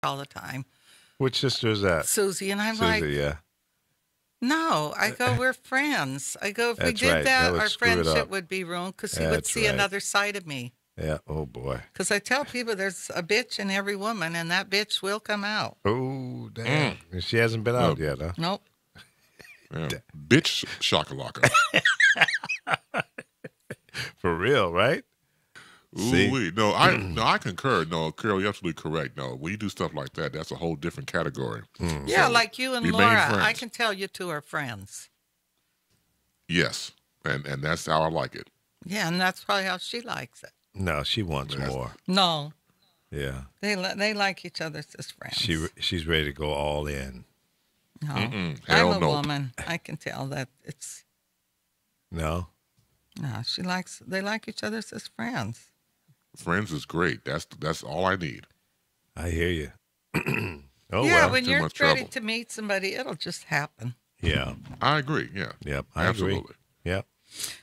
all the time. Which sister is that? Susie. And I'm Susie, like, yeah. no. I go, we're friends. I go, if we That's did right. that, That would our screw it friendship up. would be ruined because he would That's see right. another side of me. Yeah. Oh, boy. Because I tell people there's a bitch in every woman, and that bitch will come out. Oh, damn. She hasn't been out yet, huh? Nope. Yeah. Bitch shakalaka. For real, right? See? Ooh-wee. No, I concur. No, Carol, you're absolutely correct. No, when you do stuff like that, that's a whole different category. Yeah, So, like you and remain Laura. I friends. can tell you two are friends. Yes, and that's how I like it. Yeah, and that's probably how she likes it. No, she wants Yes. more. No, Yeah. they like each other as friends. She's ready to go all in. No, I'm Hell a no. woman. I can tell that it's No? no. They like each other as friends. Friends is great. That's all I need. I hear you. Oh, yeah, well. when too you're much ready trouble. to meet somebody, it'll just happen. Yeah. I agree. Yeah. Yep. I Absolutely. agree. Yep.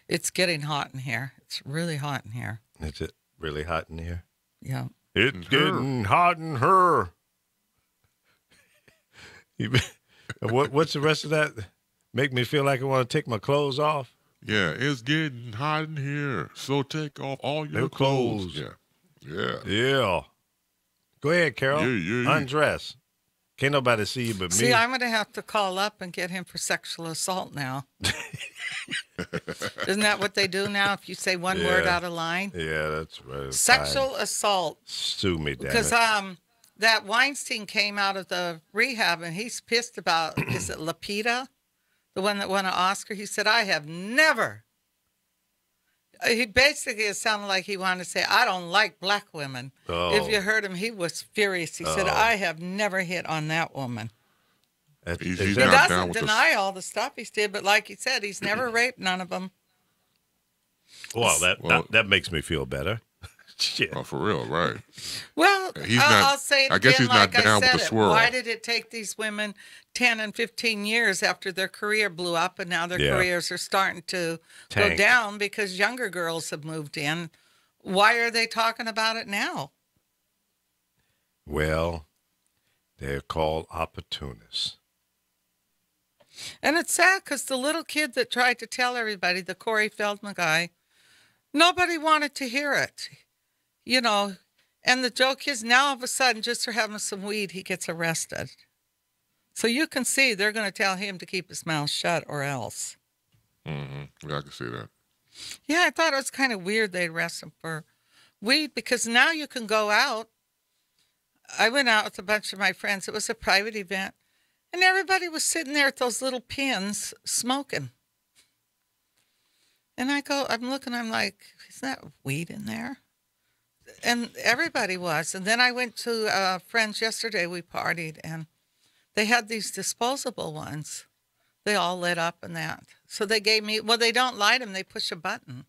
It's getting hot in here. It's really hot in here. Is it really hot in here? Yeah. It's In her. getting hot in her. What's the rest of that? Make me feel like I want to take my clothes off. Yeah, it's getting hot in here, so take off all your Your clothes. clothes. Yeah. Yeah. Go ahead, Carol. Yeah. Undress. Can't nobody see you but me. See, I'm going to have to call up and get him for sexual assault now. Isn't that what they do now? If you say one word Yeah. out of line, Yeah, that's right. sexual assault. Sue me, damn Because it. that Weinstein came out of the rehab and he's pissed about, is it Lapita? The one that won an Oscar? He said, I have never. He basically, it sounded like he wanted to say, I don't like black women. Oh. If you heard him, he was furious. He said, I have never hit on that woman. He's He not down doesn't with deny all the stuff he's did, but like he said, he's never raped none of them. Well, Well- that makes me feel better. Shit. Oh, for real, right? Well, He's not- I'll say it I guess again, he's not like down I with said the it. swirl. Why did it take these women 10 and 15 years after their career blew up and now their Yeah. careers are starting to go Tank. down because younger girls have moved in? Why are they talking about it now? Well, they're called opportunists. And it's sad because the little kid that tried to tell everybody, the Corey Feldman guy, nobody wanted to hear it. You know, and the joke is now all of a sudden, just for having some weed, he gets arrested. So you can see they're going to tell him to keep his mouth shut or else. Mm-hmm. Yeah, I can see that. Yeah, I thought it was kind of weird they arrest him for weed because now you can go out. I went out with a bunch of my friends. It was a private event. And everybody was sitting there at those little pins smoking. And I'm looking, I'm like, is that weed in there? And everybody was. And then I went to friends yesterday, we partied, and they had these disposable ones. They all lit up and that. So they gave me, well, they don't light them, they push a button.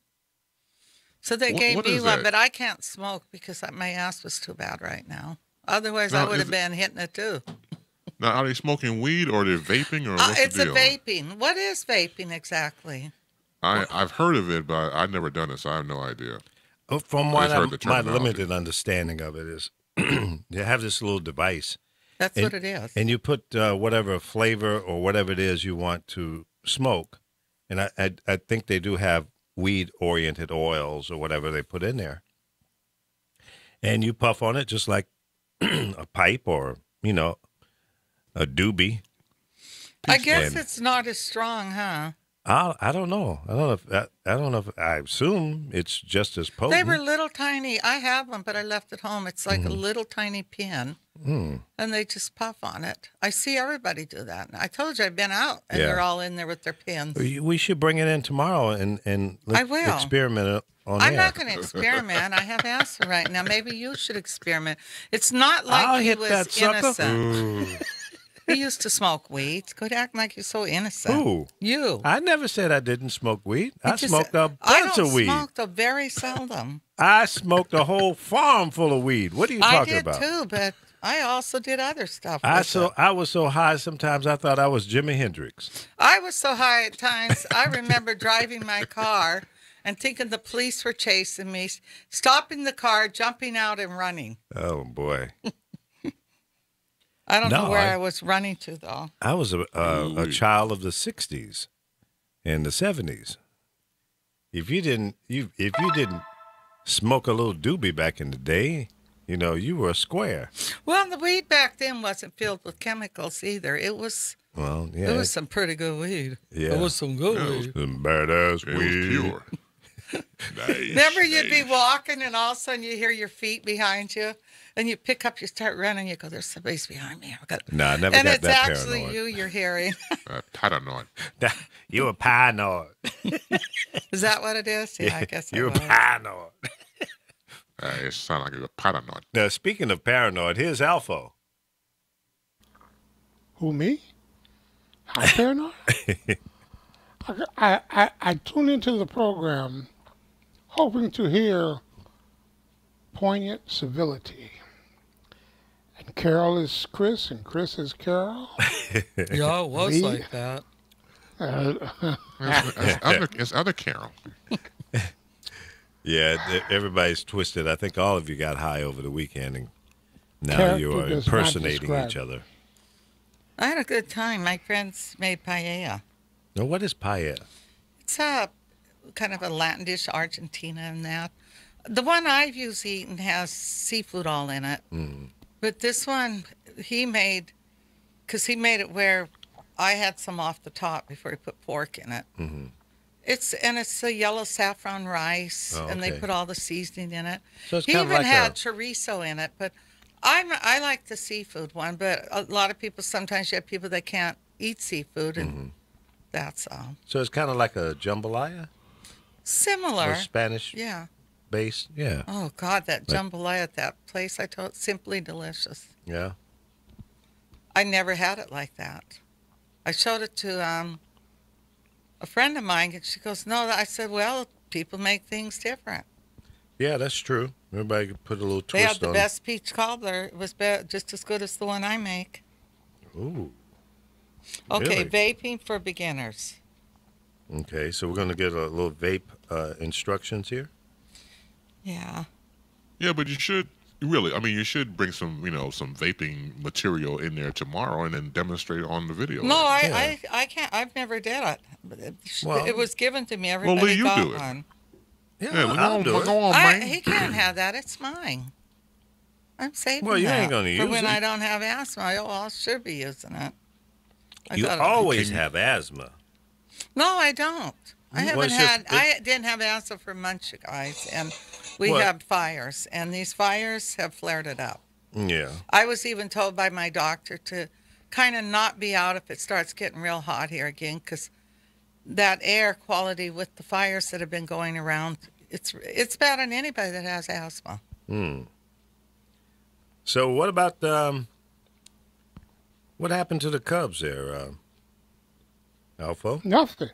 So they gave what me is one, that? but I can't smoke because my ass was too bad right now. Otherwise, I Now, would have is- been hitting it too. Now, are they smoking weed or are they vaping or what's It's the a deal? vaping. What is vaping exactly? I've heard of it, but I've never done it, so I have no idea. From I what just heard the my terminology. limited understanding of it is, you have this little device, That's And- what it is. and you put whatever flavor or whatever it is you want to smoke, and I think they do have weed-oriented oils or whatever they put in there, and you puff on it just like a pipe or a doobie. I guess and- it's not as strong, huh? I don't know. I don't know if I assume it's just as potent. They were little tiny. I have them, but I left it home. It's like a little tiny pin, and they just puff on it. I see everybody do that. I told you I've been out, and Yeah. they're all in there with their pins. We should bring it in tomorrow and I will. experiment it on I'm air. not going to experiment. I have acid right now. Maybe you should experiment. It's not like I'll he hit was that sucker. innocent. He used to smoke weed. Quit acting like you're so innocent. Who? You. I never said I didn't smoke weed. I Just- smoked a I bunch don't of weed. smoke, though, very seldom. I smoked a whole farm full of weed. What are you I talking did about? too, but I also did other stuff. I with it. was so high sometimes I thought I was Jimi Hendrix. I was so high at times. I remember driving my car and thinking the police were chasing me, stopping the car, jumping out and running. Oh boy. I don't know No, where I- I was running to though. I was a Ooh-wee. child of the '60s and the '70s. If you didn't smoke a little doobie back in the day, you were a square. Well, the weed back then wasn't filled with chemicals either. It was Well, yeah, it was some pretty good weed. yeah. It was some good Yeah, it was- weed. some badass It weed. was pure. Nice, Remember, you'd be nice. walking and all of a sudden you hear your feet behind you, and you pick up, you start running, you go, "There's somebody's behind me." No, I never And got it's that actually paranoid. you you're hearing. Paranoid. You were paranoid. Is that what it is? Yeah, I guess I You were was. paranoid. It sounds like you were paranoid. Now, speaking of paranoid, here's Alpha. Who, me? I'm paranoid? I tune into the program hoping to hear poignant civility. And Carol is Chris, and Chris is Carol. Yeah, it was Me? like that. It's other Carol. Yeah, everybody's twisted. I think all of you got high over the weekend, and now Character you are does not impersonating describe. each other. I had a good time. My friends made paella. Now, what is paella? It's a kind of a Latin dish, Argentina and that. The one I've usually eaten has seafood all in it. But this one he made, because he made it where I had some off the top before he put pork in it. Mm-hmm. It's a yellow saffron rice, Oh, and they okay. put all the seasoning in it. So it's He kind of even like had a chorizo in it, but I like the seafood one. But a lot of people, sometimes you have people that can't eat seafood, and that's all. so it's kind of like a jambalaya, Similar. or Spanish Yeah. base. Yeah, Oh God, that Like- jambalaya at that place I told, simply delicious. yeah. I never had it like that. I showed it to a friend of mine, and she goes, "No." I said, "Well, people make things different. Yeah, that's true. Everybody could put a little They have twist the on best peach cobbler. It was just as good as the one I make." Ooh. Okay, Really? vaping for beginners. Okay, so we're going to get a little vape instructions here. Yeah. Yeah, but you should really. I mean, you should bring some, some vaping material in there tomorrow and then demonstrate it on the video. No, Yeah. I can't. I've never did it. But Well- it was given to me. Well, Everybody Lee, you got do it. one. Yeah, well, I'll do it. go on, man. He can't have that. It's mine. I'm saving Well, you that ain't gonna for use when it. I don't have asthma. I should be using it. I You thought- always have asthma. No, I don't. I Well, haven't it's just- I didn't have asthma for months, you guys, and we What? had fires, and these fires have flared it up. Yeah. I was even told by my doctor to kind of not be out if it starts getting real hot here again, because that air quality with the fires that have been going around, it's bad on anybody that has asthma. So what about what happened to the Cubs there, Alpha? Nothing.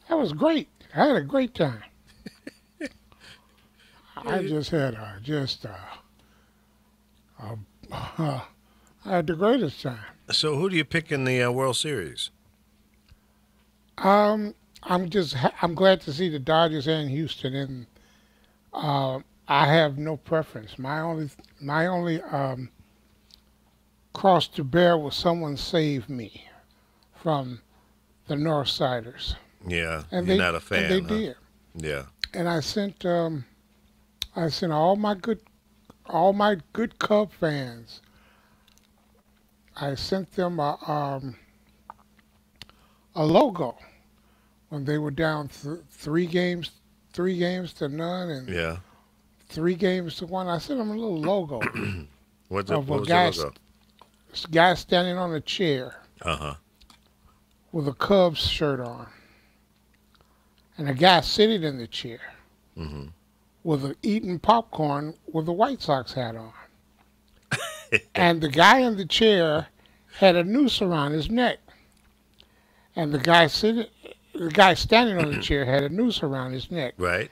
That was great. I had a great time. I just had I had the greatest time. So who do you pick in the World Series? I'm glad to see the Dodgers and Houston, and I have no preference. My only cross to bear was someone save me from the Northsiders, Yeah, and you're they not a fan. and they huh? did. Yeah. And I sent all my good Cub fans. I sent them a logo when they were down 3 games to none and Yeah. 3 games to 1. I sent them a little logo. What Of a was guy the logo? This guy standing on a chair Uh-huh. with a Cubs shirt on, and a guy sitting in the chair eating popcorn with a White Sox hat on. And the guy in the chair had a noose around his neck, and the guy standing on the chair had a noose around his neck, Right.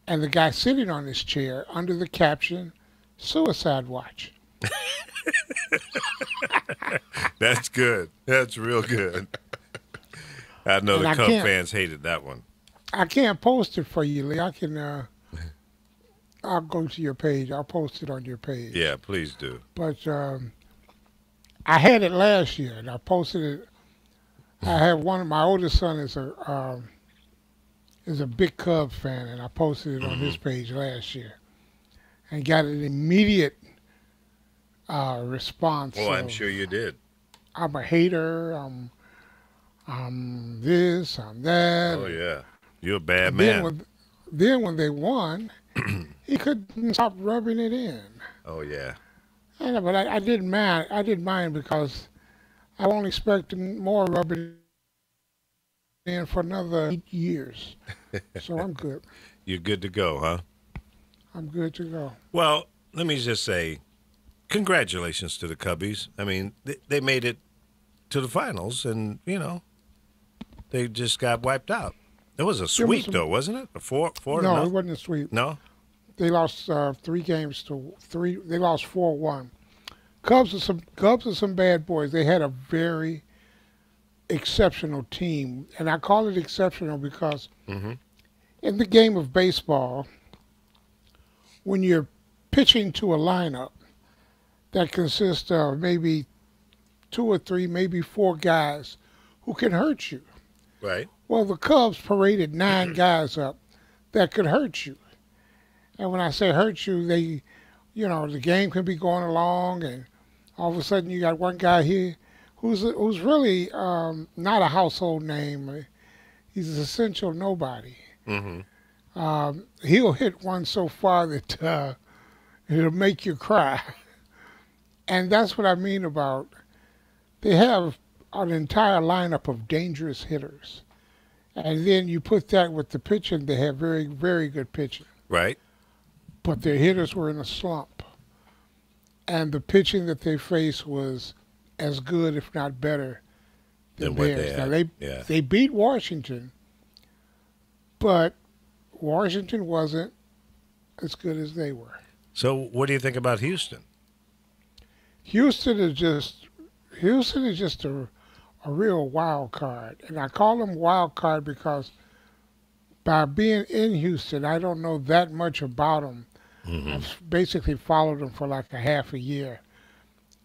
and the guy sitting on his chair under the caption "Suicide Watch." That's good. That's real good. I know And the I Cub can't- fans hated that one. I can't post it for you, Lee. I can. I'll go to your page. I'll post it on your page. Yeah, please do. But I had it last year, and I posted it. I have one of my oldest son is a big Cubs fan, and I posted it on his page last year, and got an immediate response. Oh, I'm sure you did. I'm a hater. I'm this. I'm that. Oh yeah, you're a bad Then man. when they won, he couldn't stop rubbing it in. Oh yeah. But I didn't mind. I didn't mind because I only expected more rubbing in for another 8 years. So I'm good. You're good to go, huh? I'm good to go. Well, let me just say, congratulations to the Cubbies. I mean, they made it to the finals, and they just got wiped out. It was a sweep, though, wasn't it? A four No, to it wasn't a sweep. No. They lost 3 games to 3. They lost 4-1. Cubs are some bad boys. They had a very exceptional team, and I call it exceptional because in the game of baseball, when you're pitching to a lineup that consists of maybe 2 or 3, maybe 4 guys who can hurt you. Right. Well, the Cubs paraded 9 guys up that could hurt you. And when I say hurt you, the game can be going along, and all of a sudden you got one guy here who's really not a household name. He's an essential nobody. He'll hit one so far that it'll make you cry. And that's what I mean about they have an entire lineup of dangerous hitters. And then you put that with the pitching, they have very, very good pitching. Right. But their hitters were in a slump. And the pitching that they faced was as good, if not better, than what they theirs. had. Now, they beat Washington, but Washington wasn't as good as they were. So what do you think about Houston? Houston is just a real wild card. And I call them wild card because by being in Houston, I don't know that much about them. I've basically followed them for like a half a year.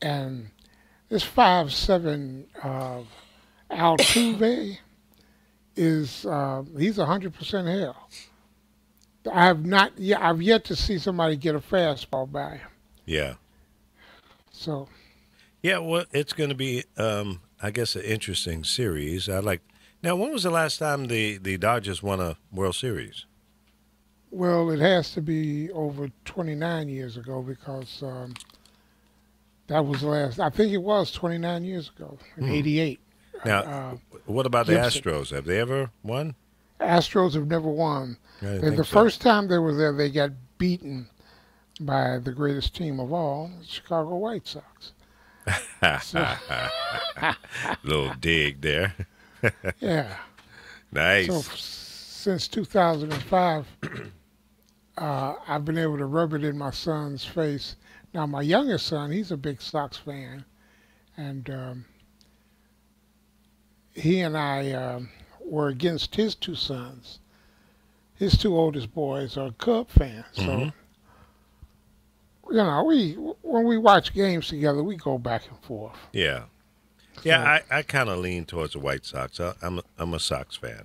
And this 5'7" Altuve is he's 100% hell. I've yet to see somebody get a fastball by him. Yeah. So. Yeah, well, it's going to be, I guess, an interesting series. Now, when was the last time the Dodgers won a World Series? Well, it has to be over 29 years ago because that was the last. I think it was 29 years ago, in '88. Now, what about the Gibson. Astros? Have they ever won? Astros have never won. I didn't And think the so. first time they were there, they got beaten by the greatest team of all, the Chicago White Sox. Little dig there. Yeah. Nice. So since 2005, I've been able to rub it in my son's face. Now, my youngest son, he's a big Sox fan, and he and I were against his 2 sons. His 2 oldest boys are Cub fans, so when we watch games together, we go back and forth. Yeah. Yeah, I kind of lean towards the White Sox. I'm a Sox fan.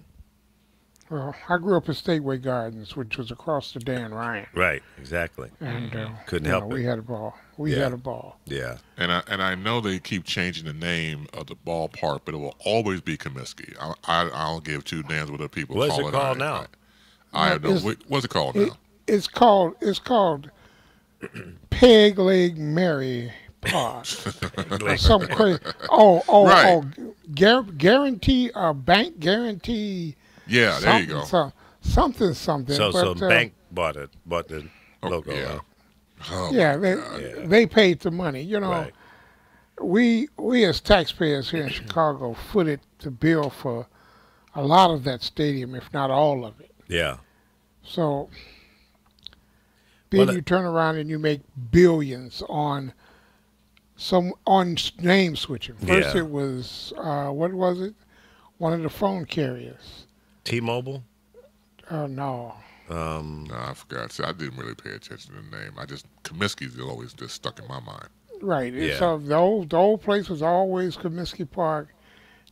Well, I grew up in Stateway Gardens, which was across the Dan Ryan, Right, exactly. and Couldn't help we it. had a ball. We Yeah. had a ball. Yeah. And I know they keep changing the name of the ballpark, but it will always be Comiskey. I'll give 2 damns what the people What is call it called now? I don't know. What's it called now? It's called Peg Leg Mary Park. Or some crazy. Right. Guarantee bank guarantee. Yeah, there you go. Something. So Bank bought the logo. yeah. Huh? Oh, Yeah, Yeah. they paid the money. You know, Right. we as taxpayers here in Chicago footed the bill for a lot of that stadium, if not all of it. Yeah. So Well, then you turn around and you make billions on name switching. First Yeah. it was what was it? One of the phone carriers. T-Mobile? Oh no. No, I forgot. See, I didn't really pay attention to the name. Comiskey's always just stuck in my mind. Right. Yeah. So the old place was always Comiskey Park.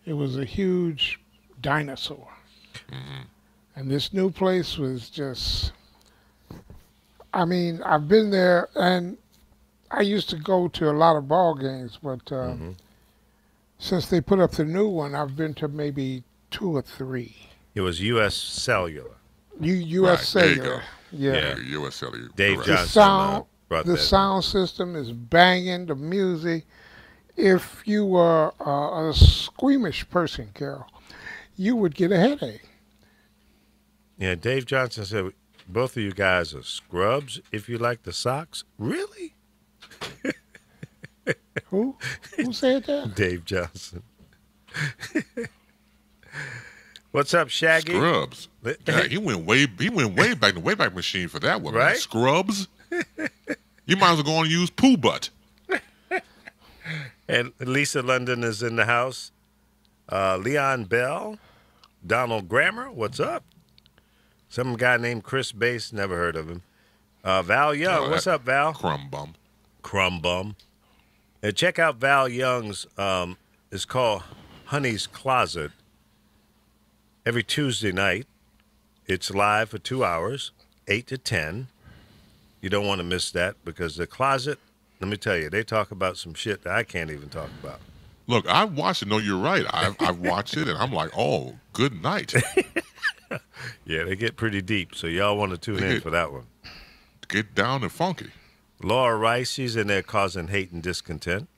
It was a huge dinosaur. And this new place was just, I mean, I've been there and I used to go to a lot of ball games, but since they put up the new one, I've been to maybe 2 or 3. It was U.S. Cellular. U.S. Right, there you Cellular. go. Yeah. U.S. Cellular. Dave correct. Johnson sound- brought The that. sound system is banging, the music. If you were a squeamish person, Carol, you would get a headache. Yeah, Dave Johnson said, both of you guys are scrubs if you like the socks. Really? Who said that? Dave Johnson. What's up, Shaggy? Scrubs. Yeah, he went way back in the Wayback Machine for that one. Man. Right? Scrubs. You might as well go on and use poo butt. And Lisa London is in the house. Leon Bell. Donald Grammer, what's up? Some guy named Chris Bass, never heard of him. Val Young, what's up, Val? Crumb bum. Crumb bum. And check out Val Young's, it's called Honey's Closet. Every Tuesday night, it's live for 2 hours, 8 to 10. You don't want to miss that because the closet, let me tell you, they talk about some shit that I can't even talk about. Look, I watched it. No, you're right. I've watched it, and I'm like, oh, good night. Yeah, they get pretty deep, so y'all want to tune in for that one. Get down and funky. Laura Rice, she's in there causing hate and discontent,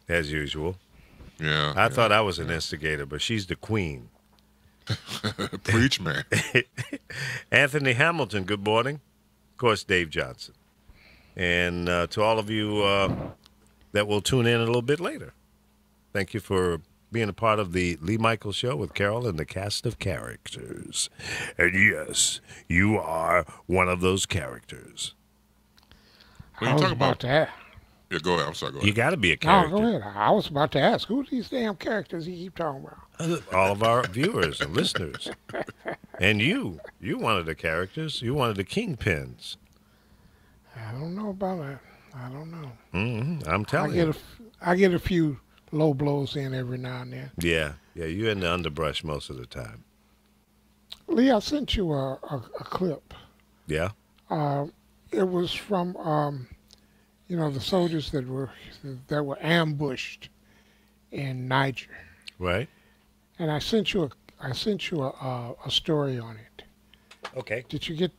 as usual. Yeah. I thought I was an instigator, but she's the queen. Preach, man. Anthony Hamilton, good morning. Of course, Dave Johnson. And to all of you that will tune in a little bit later, thank you for being a part of the Lee Michaels Show with Carol and the cast of characters. And yes, you are one of those characters. When I you was talk about about, to ask. yeah, go ahead. I'm sorry. Go You ahead. got to be a No, character. go ahead. I was about to ask, who are these damn characters you keep talking about? All of our viewers and listeners. And you one of the characters. You one of the kingpins. I don't know about that. I don't know. I'm I telling get you. I get a few low blows in every now and then. Yeah, you're in the underbrush most of the time. Lee, I sent you a clip. Yeah? It was from the soldiers that were ambushed in Niger, Right? and I sent you a story on it. Okay. Did you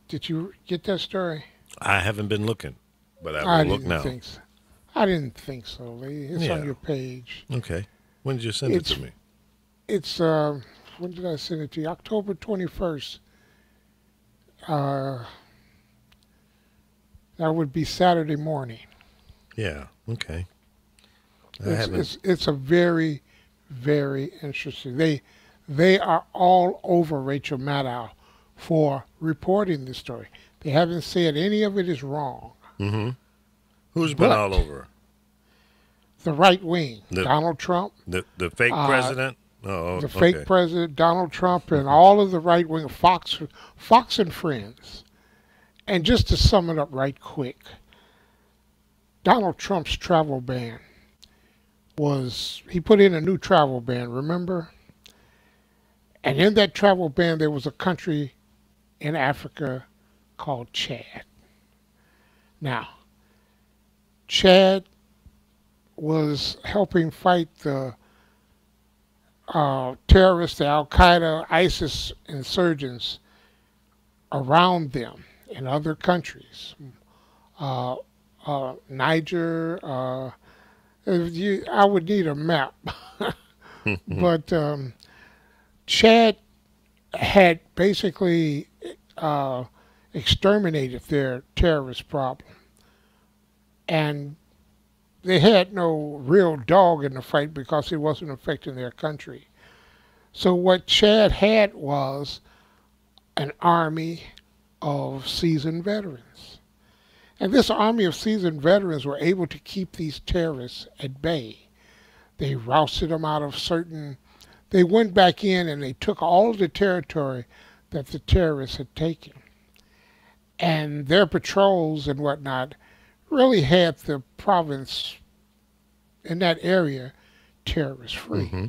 get that story? I haven't been looking, but I will look now. I didn't think so, Lee. It's Yeah. on your page. Okay. When did you send it to me? It's when did I send it to you? October 21st. That would be Saturday morning. Yeah. Okay. I haven't. It's a very, very interesting. They are all over Rachel Maddow for reporting this story. They haven't said any of it is wrong. Mm-hmm. Who's been But- all over? The right wing, The- Donald Trump, The fake president? Oh, the okay. fake president, Donald Trump, and all of the right wing, Fox and Friends. And just to sum it up right quick, Donald Trump's travel ban he put in a new travel ban, remember? And in that travel ban, there was a country in Africa called Chad. Now, Chad was helping fight the terrorists, the Al-Qaeda, ISIS insurgents around them in other countries. Niger, I would need a map. But Chad had basically exterminated their terrorist problem. And they had no real dog in the fight because it wasn't affecting their country. So what Chad had was an army of seasoned veterans. And this army of seasoned veterans were able to keep these terrorists at bay. They rousted them out of they went back in and they took all of the territory that the terrorists had taken. And their patrols and whatnot really had the province in that area terrorist free. Mm-hmm.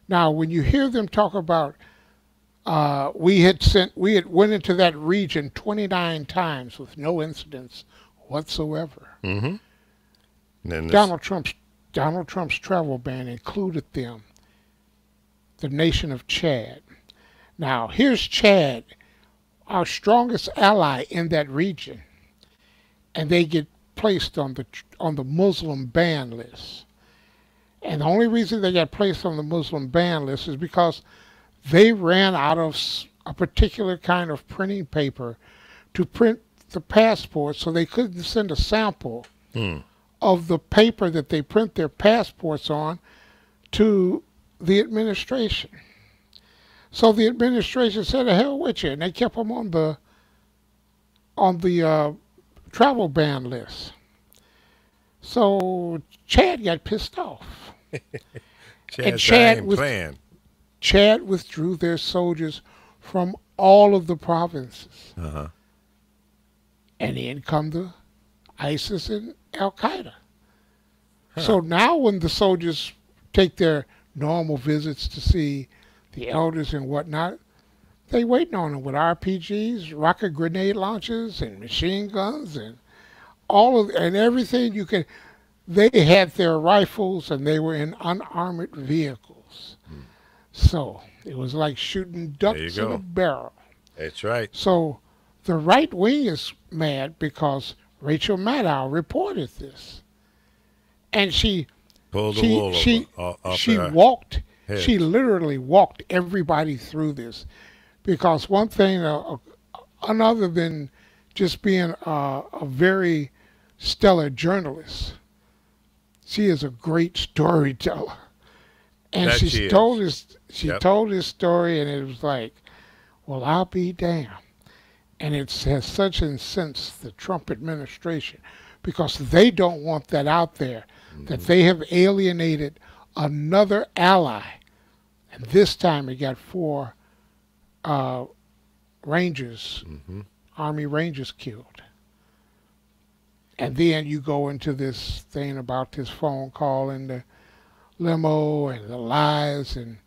Now, when you hear them talk about we had went into that region 29 times with no incidents whatsoever. Mm-hmm. And then Donald Trump's travel ban included them, the nation of Chad. Now, here's Chad, our strongest ally in that region, and they get placed on the Muslim ban list. And the only reason they got placed on the Muslim ban list is because they ran out of a particular kind of printing paper to print the passport, so they couldn't send a sample of the paper that they print their passports on to the administration. So the administration said, "The hell with you," and they kept them on the travel ban list. So Chad got pissed off. Chad Chad withdrew their soldiers from all of the provinces. Uh-huh. And in come the ISIS and Al-Qaeda. Huh. So now when the soldiers take their normal visits to see the elders and whatnot, they waiting on them with RPGs, rocket grenade launchers, and machine guns, and everything you can. They had their rifles, and they were in unarmored vehicles. So it was like shooting ducks in a barrel. That's right. So the right wing is mad because Rachel Maddow reported this, and she literally walked everybody through this, because one thing, other than just being a very stellar journalist, she is a great storyteller. And she told his story, and it was like, well, I'll be damned. And it has such incensed the Trump administration, because they don't want that out there, that they have alienated another ally. And this time it got 4 Rangers, Army Rangers killed. And then you go into this thing about this phone call and the limo and the lies, and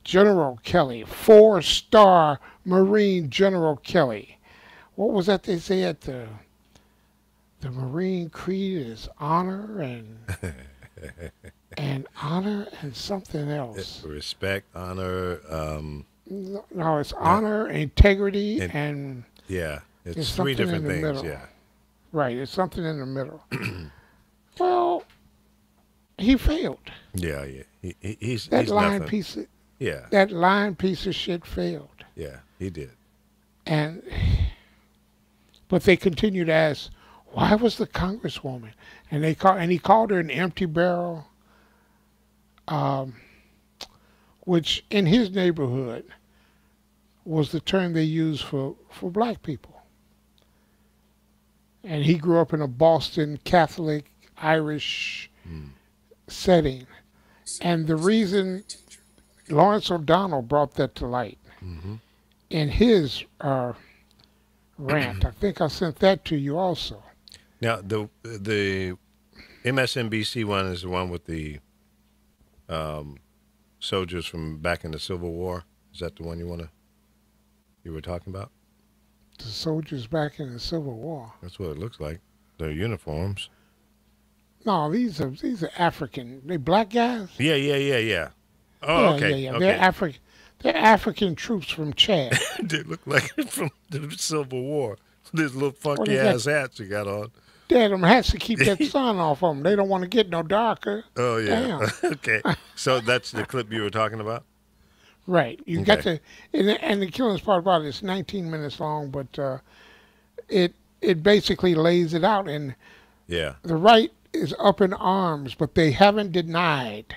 General Kelly, 4-star Marine General Kelly. What was that they said? The Marine creed is honor and honor and something else. Respect, honor. No, it's honor, integrity, and yeah, it's 3 different things. Middle. Yeah, right. It's something in the middle. Well, he failed. Yeah. He's lying nothing. piece of Yeah. That lying piece of shit failed. Yeah, he did. But they continued to ask, why was the congresswoman? And he called her an empty barrel, which in his neighborhood was the term they used for black people. And he grew up in a Boston Catholic Irish setting. And the reason Lawrence O'Donnell brought that to light in his rant, I think I sent that to you also. Now, the MSNBC one is the one with the soldiers from back in the Civil War. Is that the one you were talking about? The soldiers back in the Civil War. That's what it looks like. Their uniforms. No, these are African. They black guys? Yeah. Oh, yeah, okay. Yeah. Okay. They're African troops from Chad. They look like from the Civil War. These little funky ass hats you got on. Yeah, them hats to keep that sun off of them. They don't want to get no darker. Oh, yeah. Damn. Okay. So that's the clip you were talking about? Right. You got to, and the killing part about it is 19 minutes long, but it basically lays it out. And yeah, the right is up in arms, but they haven't denied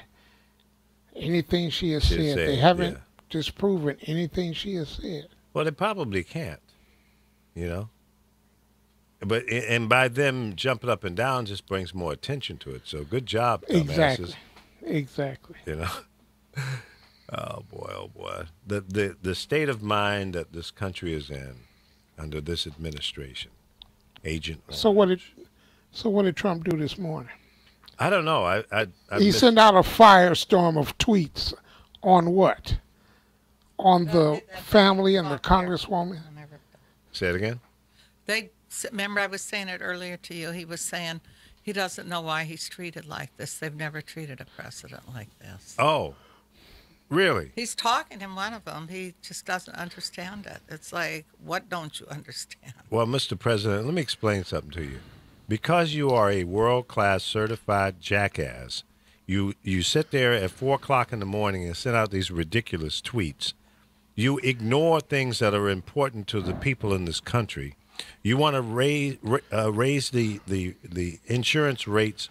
anything she has said. They haven't disproven anything she has said. Well, they probably can't, But and by them jumping up and down just brings more attention to it. So good job, dumbasses. Exactly. Oh boy. The state of mind that this country is in under this administration, Agent So Orange. what did Trump do this morning? I don't know. I He missed- sent out a firestorm of tweets on what? On the family and the congresswoman. Say it again. Remember I was saying it earlier to you. He was saying he doesn't know why he's treated like this. They've never treated a president like this. Oh, really? He's talking in one of them. He just doesn't understand it. It's like, what don't you understand? Well, Mr. President, let me explain something to you. Because you are a world-class certified jackass, you sit there at 4 o'clock in the morning and send out these ridiculous tweets. You ignore things that are important to the people in this country. You want to raise the insurance rates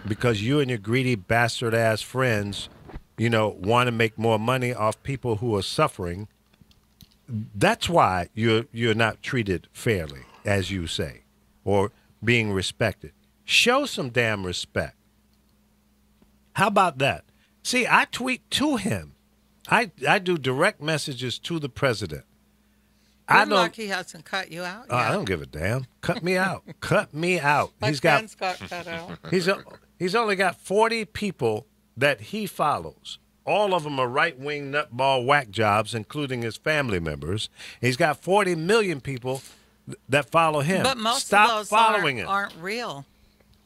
because you and your greedy bastard-ass friends, want to make more money off people who are suffering. That's why you're not treated fairly, as you say, or being respected. Show some damn respect. How about that? See, I tweet to him. I do direct messages to the president. Good luck he hasn't cut you out yet. I don't give a damn. Cut me out. Cut me out. My friends got cut out. He's only got 40 people that he follows. All of them are right-wing nutball whack jobs, including his family members. He's got 40 million people that follow him. But most Stop of those following aren't real.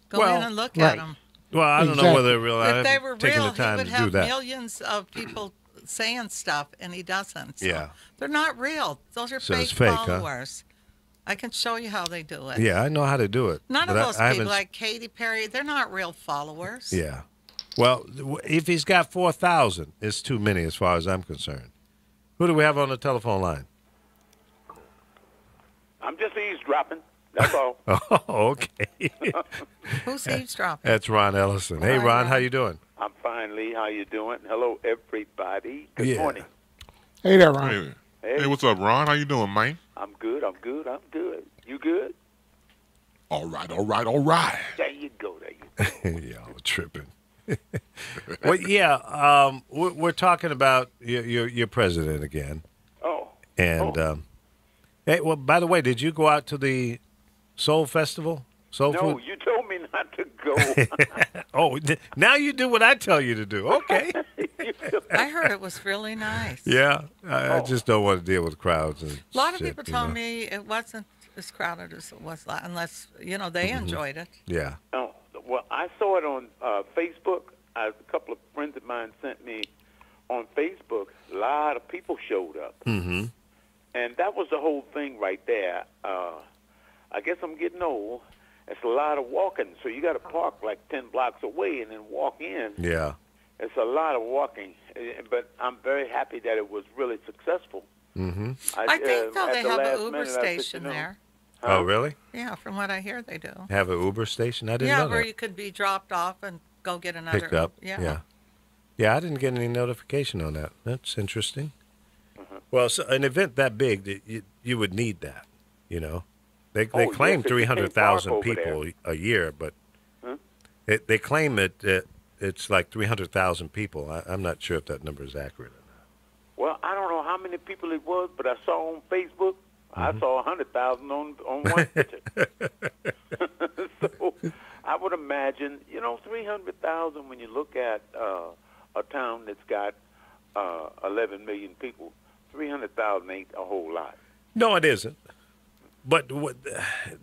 Go Well, in and look right. at them. Well, I don't know whether they're real. I If they haven't were taken real, the he time would to do have that. millions of people saying stuff, and he doesn't. So Yeah. They're not real. Those are So fake it's fake, huh? followers. I can show you how they do it. Yeah, I know how to do it. None but of those I people, haven't- like Katy Perry, they're not real followers. Yeah. Well, if he's got 4,000, it's too many as far as I'm concerned. Who do we have on the telephone line? I'm just eavesdropping. That's all. Oh, okay. Who's eavesdropping? That's Ron Ellison. Hey, Hi, Ron, Ron. how you doing? I'm fine, Lee. How you doing? Hello, everybody. Good Yeah. morning. Hey there, Ron. Hey, what's up, Ron? How you doing, man? I'm good. I'm good. I'm good. You good? All right, all right, all right. There you go. There you go. Y'all tripping. Well, yeah, we're talking about your president again. Oh. And, hey, well, by the way, did you go out to the Soul Festival? Soul No, Food? you told me not to go. Oh, now you do what I tell you to do. Okay. I heard it was really nice. Yeah, I just don't want to deal with crowds. And A lot of shit, people you told know? me it wasn't as crowded as it was, unless, they Mm-hmm. enjoyed it. Yeah. Oh, well, I saw it on Facebook. A couple of friends of mine sent me on Facebook. A lot of people showed up. Mm-hmm. And that was the whole thing right there. I guess I'm getting old. It's a lot of walking, so you got to park like 10 blocks away and then walk in. Yeah. It's a lot of walking, but I'm very happy that it was really successful. Mm-hmm. I think, though, at they the have an last Uber minute, I said, station there. Oh, really? Yeah, from what I hear, they do. Have an Uber station? I didn't Yeah, know where that. you could be dropped off and go get another. Picked up. Yeah. Yeah, I didn't get any notification on that. That's interesting. Well, so an event that big, you would need that, They Oh, claim yes, if you can't 300,000 park over people a year, but Huh? they claim it's like 300,000 people. I'm not sure if that number is accurate or not. Well, I don't know how many people it was, but I saw on Facebook, I saw 100,000 on one picture. So I would imagine, 300,000 when you look at a town that's got 11 million people, 300,000 ain't a whole lot. No, it isn't. But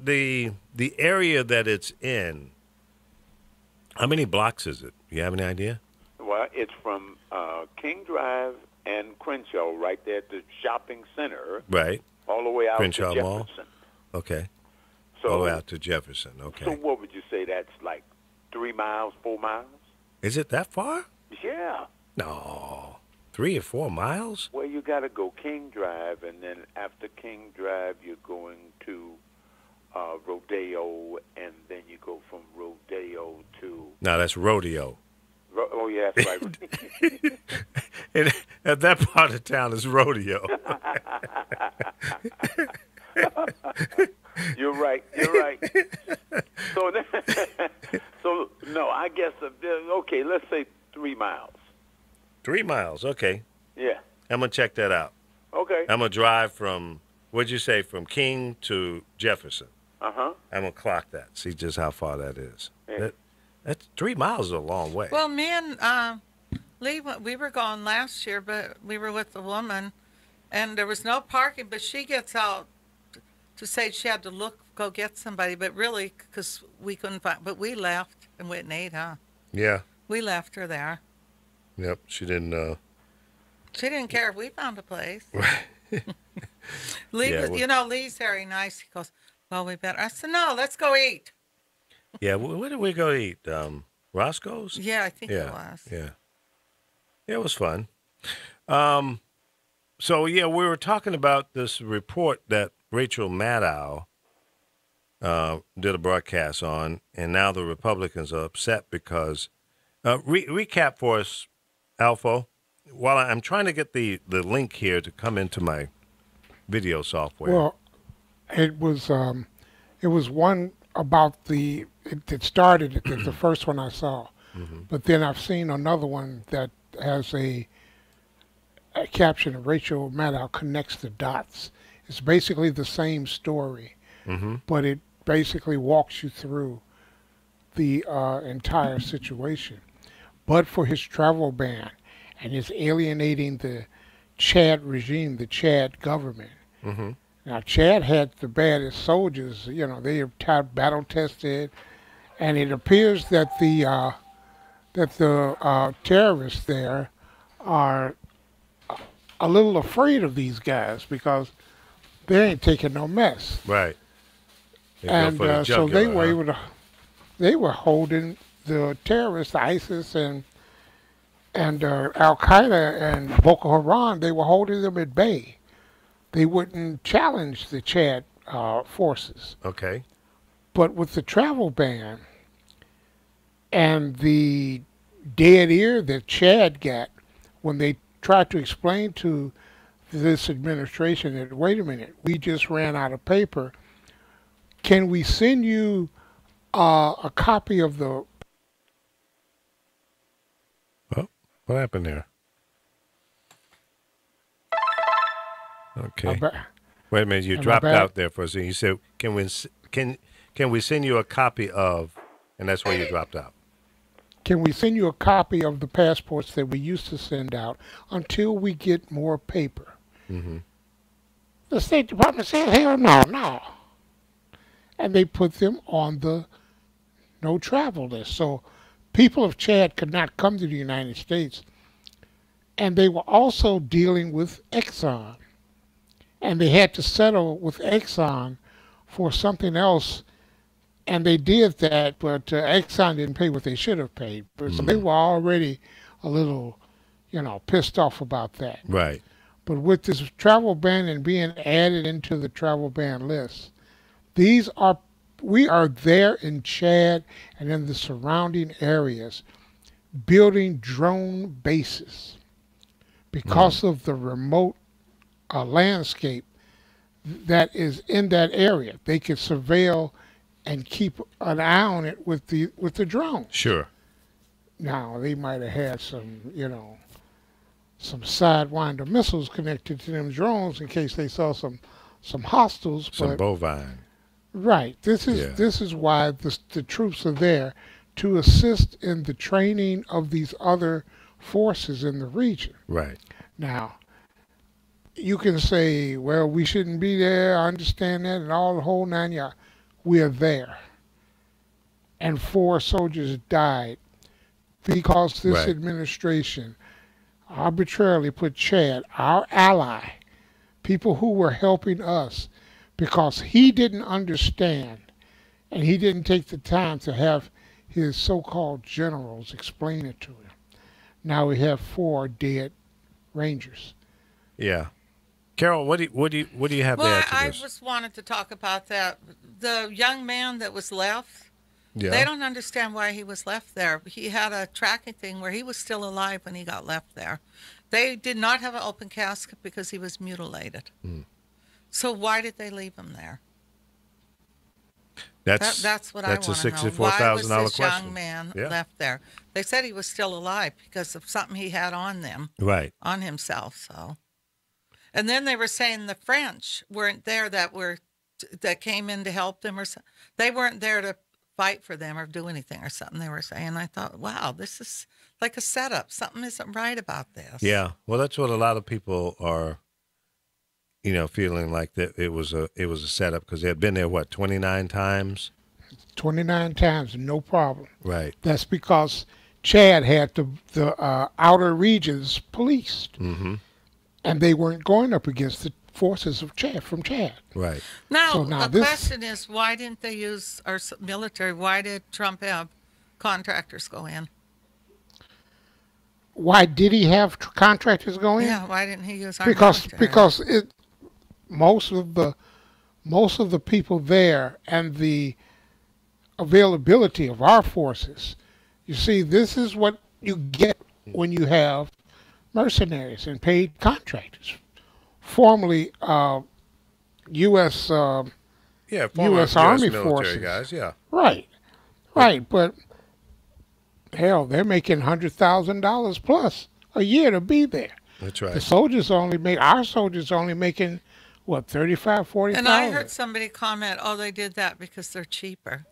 the area that it's in, how many blocks is it? You have any idea? Well, it's from King Drive and Crenshaw, right there at the shopping center, Right. all the way out Crenshaw to Mall? Jefferson. Okay. So, All the way out to Jefferson. so Okay. what would you say that's like 3 miles, 4 miles? Is it that far? Yeah. No. 3 or 4 miles? Well, you got to go King Drive, and then after King Drive, you're going to Rodeo, and then you go from Rodeo to... No, that's rodeo. Oh, yeah, that's right. And at that part of town is rodeo. You're right. You're right. So, so no, I guess, okay, let's say 3 miles. 3 miles. Okay. Yeah. I'm going to check that out. Okay. I'm going to drive from, what'd you say, from King to Jefferson? Uh-huh. I'm gonna clock that. See just how far that is. Yeah. That's 3 miles is a long way. Well, me and Lee, we were gone last year, but we were with a woman, and there was no parking. But she gets out to say she had to go get somebody, but really, because we couldn't find. But we left and went and ate, huh? Yeah. We left her there. Yep. She didn't. She didn't care if we found a place. Lee, Yeah, Lee's very nice. He goes, well, we better. I said, no, let's go eat. Yeah. Where did we go eat? Roscoe's. Yeah, I think it Yeah. was. Yeah. Yeah, it was fun. So yeah, we were talking about this report that Rachel Maddow did a broadcast on, and now the Republicans are upset because. Recap for us, Alpha. While I'm trying to get the link here to come into my video software. Well, it was one about it started the first one I saw, but then I've seen another one that has a caption of Rachel Maddow connects the dots. It's basically the same story, but it basically walks you through the entire situation. But for his travel ban and his alienating the Chad regime, the Chad government. Now, Chad had the baddest soldiers. They are battle tested, and it appears that the terrorists there are a little afraid of these guys because they ain't taking no mess. Right. And so they were able to. They were holding the terrorists, ISIS and Al Qaeda and Boko Haram. They were holding them at bay. They wouldn't challenge the Chad forces. Okay. But with the travel ban and the dead ear that Chad got when they tried to explain to this administration that, wait a minute, we just ran out of paper. Can we send you a copy of the... Oh, what happened there? Okay. Wait a minute, you dropped out there for a second. You said, can we send you a copy of, and that's where you dropped out. Can we send you a copy of the passports that we used to send out until we get more paper? The State Department said, hell no. And they put them on the no travel list. So people of Chad could not come to the United States. And they were also dealing with Exxon. And they had to settle with Exxon for something else. And they did that, but Exxon didn't pay what they should have paid. So they were already a little, pissed off about that. Right. But with this travel ban and being added into the travel ban list, we are there in Chad and in the surrounding areas building drone bases because of the remote landscape that is in that area. They could surveil and keep an eye on it with the drone. Sure. Now they might have had some, some Sidewinder missiles connected to them drones in case they saw some hostiles. Some bovine. Right. This is why the troops are there, to assist in the training of these other forces in the region. Right. Now, you can say, well, we shouldn't be there, I understand that, and all the whole 9 yards. We are there. And 4 soldiers died because this administration arbitrarily put Chad, our ally, people who were helping us, because he didn't understand and he didn't take the time to have his so-called generals explain it to him. Now we have 4 dead Rangers. Yeah. Carol, what do you have there to I this? just wanted to talk about that. The young man that was left, Yeah. they don't understand why he was left there. He had a tracking thing where he was still alive when he got left there. They did not have an open casket because he was mutilated. So why did they leave him there? That's what I want to know. That's a $64,000 Why was this question. young man Yeah. left there? They said he was still alive because of something he had on himself. So, and then they were saying the French weren't there that were that came in to help them or something. They weren't there to fight for them or do anything or something. They were saying. I thought, wow, this is like a setup. Something isn't right about this. Yeah. Well, that's what a lot of people are, feeling like that it was a setup because they had been there 29 times. 29 times, no problem. Right. That's because Chad had the outer regions policed, and they weren't going up against the forces of Chad. Right. Now, So now the this- question is, why didn't they use our military? Why did Trump have contractors go in? Why did he have contractors go in? Yeah, why didn't he use our because military? Most of the people there and the availability of our forces. You see, this is what you get when you have mercenaries and paid contractors. Formerly, U.S. Yeah. Former US Army military forces. guys. Yeah. Right, but hell, they're making $100,000 plus a year to be there. That's The right. soldiers our soldiers only making what, 35, 40,000. And I heard somebody comment, "Oh, they did that because they're cheaper."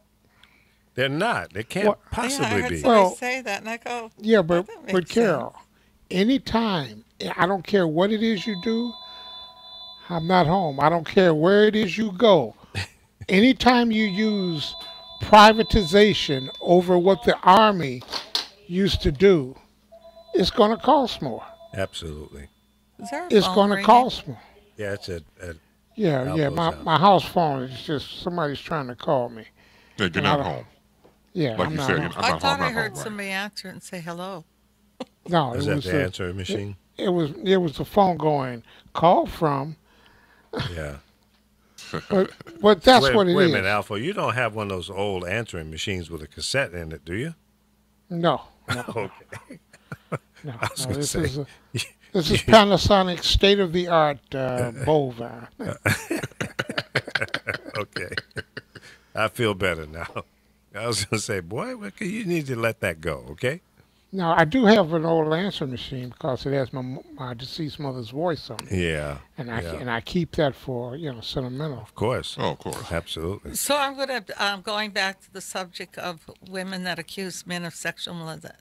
They're not. They can't Well- Yeah, I possibly heard be. somebody Well- say that, and I go, Yeah, but that makes Carol, anytime, I don't care what it is you do, I'm not home. I don't care where it is you go. Anytime you use privatization over what the Army used to do, it's going to cost more. Absolutely. "Is there a It's phone going to ringing?" cost more. Yeah. It's a Yeah, Alpo's my, house. my house phone is just, somebody's trying to call me. Yeah, you're not home. Yeah, Like I'm you not said, home. you're not I home. thought not I heard home, right. somebody answer and say hello. No, is it that was the answering machine? it was the phone going, call from, Yeah. but that's wait, what it is. Wait a minute, Alpha. You don't have one of those old answering machines with a cassette in it, do you? No, Okay. no. was no, gonna this say, is this is Panasonic state of the art bovine. Okay. I feel better now. I was going to say, boy, you need to let that go, okay? Now I do have an old answer machine because it has my deceased mother's voice on it, Yeah. and yeah. I keep that for sentimental. Of course. Oh, of course. Absolutely. So I'm going to going back to the subject of women that accuse men of sexual molestation.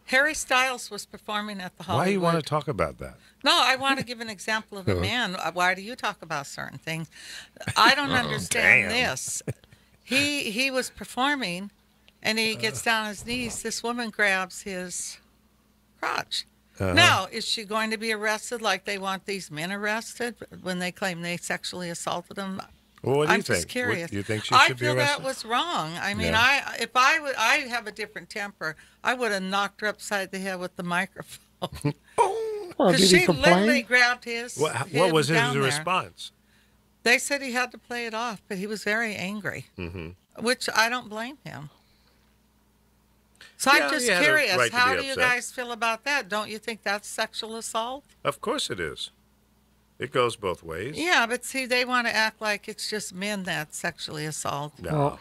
Harry Styles was performing at the Hollywood. Why do you want to talk about that? No, I want to give an example of a man. Why do you talk about certain things? I don't understand damn. this. He was performing, and he gets down on his knees. This woman grabs his crotch. Now, is she going to be arrested like they want these men arrested when they claim they sexually assaulted him? Well, what do I'm you think? just curious. You think she I should be feel arrested? that was wrong. I mean, Yeah. I have a different temper. I would have knocked her upside the head with the microphone. Well, Because did he she literally complain? grabbed his. What him was his down there. response? They said he had to play it off, but he was very angry, which I don't blame him. So Yeah, I'm just he had a curious, right to how be do you upset. guys feel about that? Don't you think that's sexual assault? Of course it is. It goes both ways. Yeah, but see, they want to act like it's just men that sexually assault. No. Well,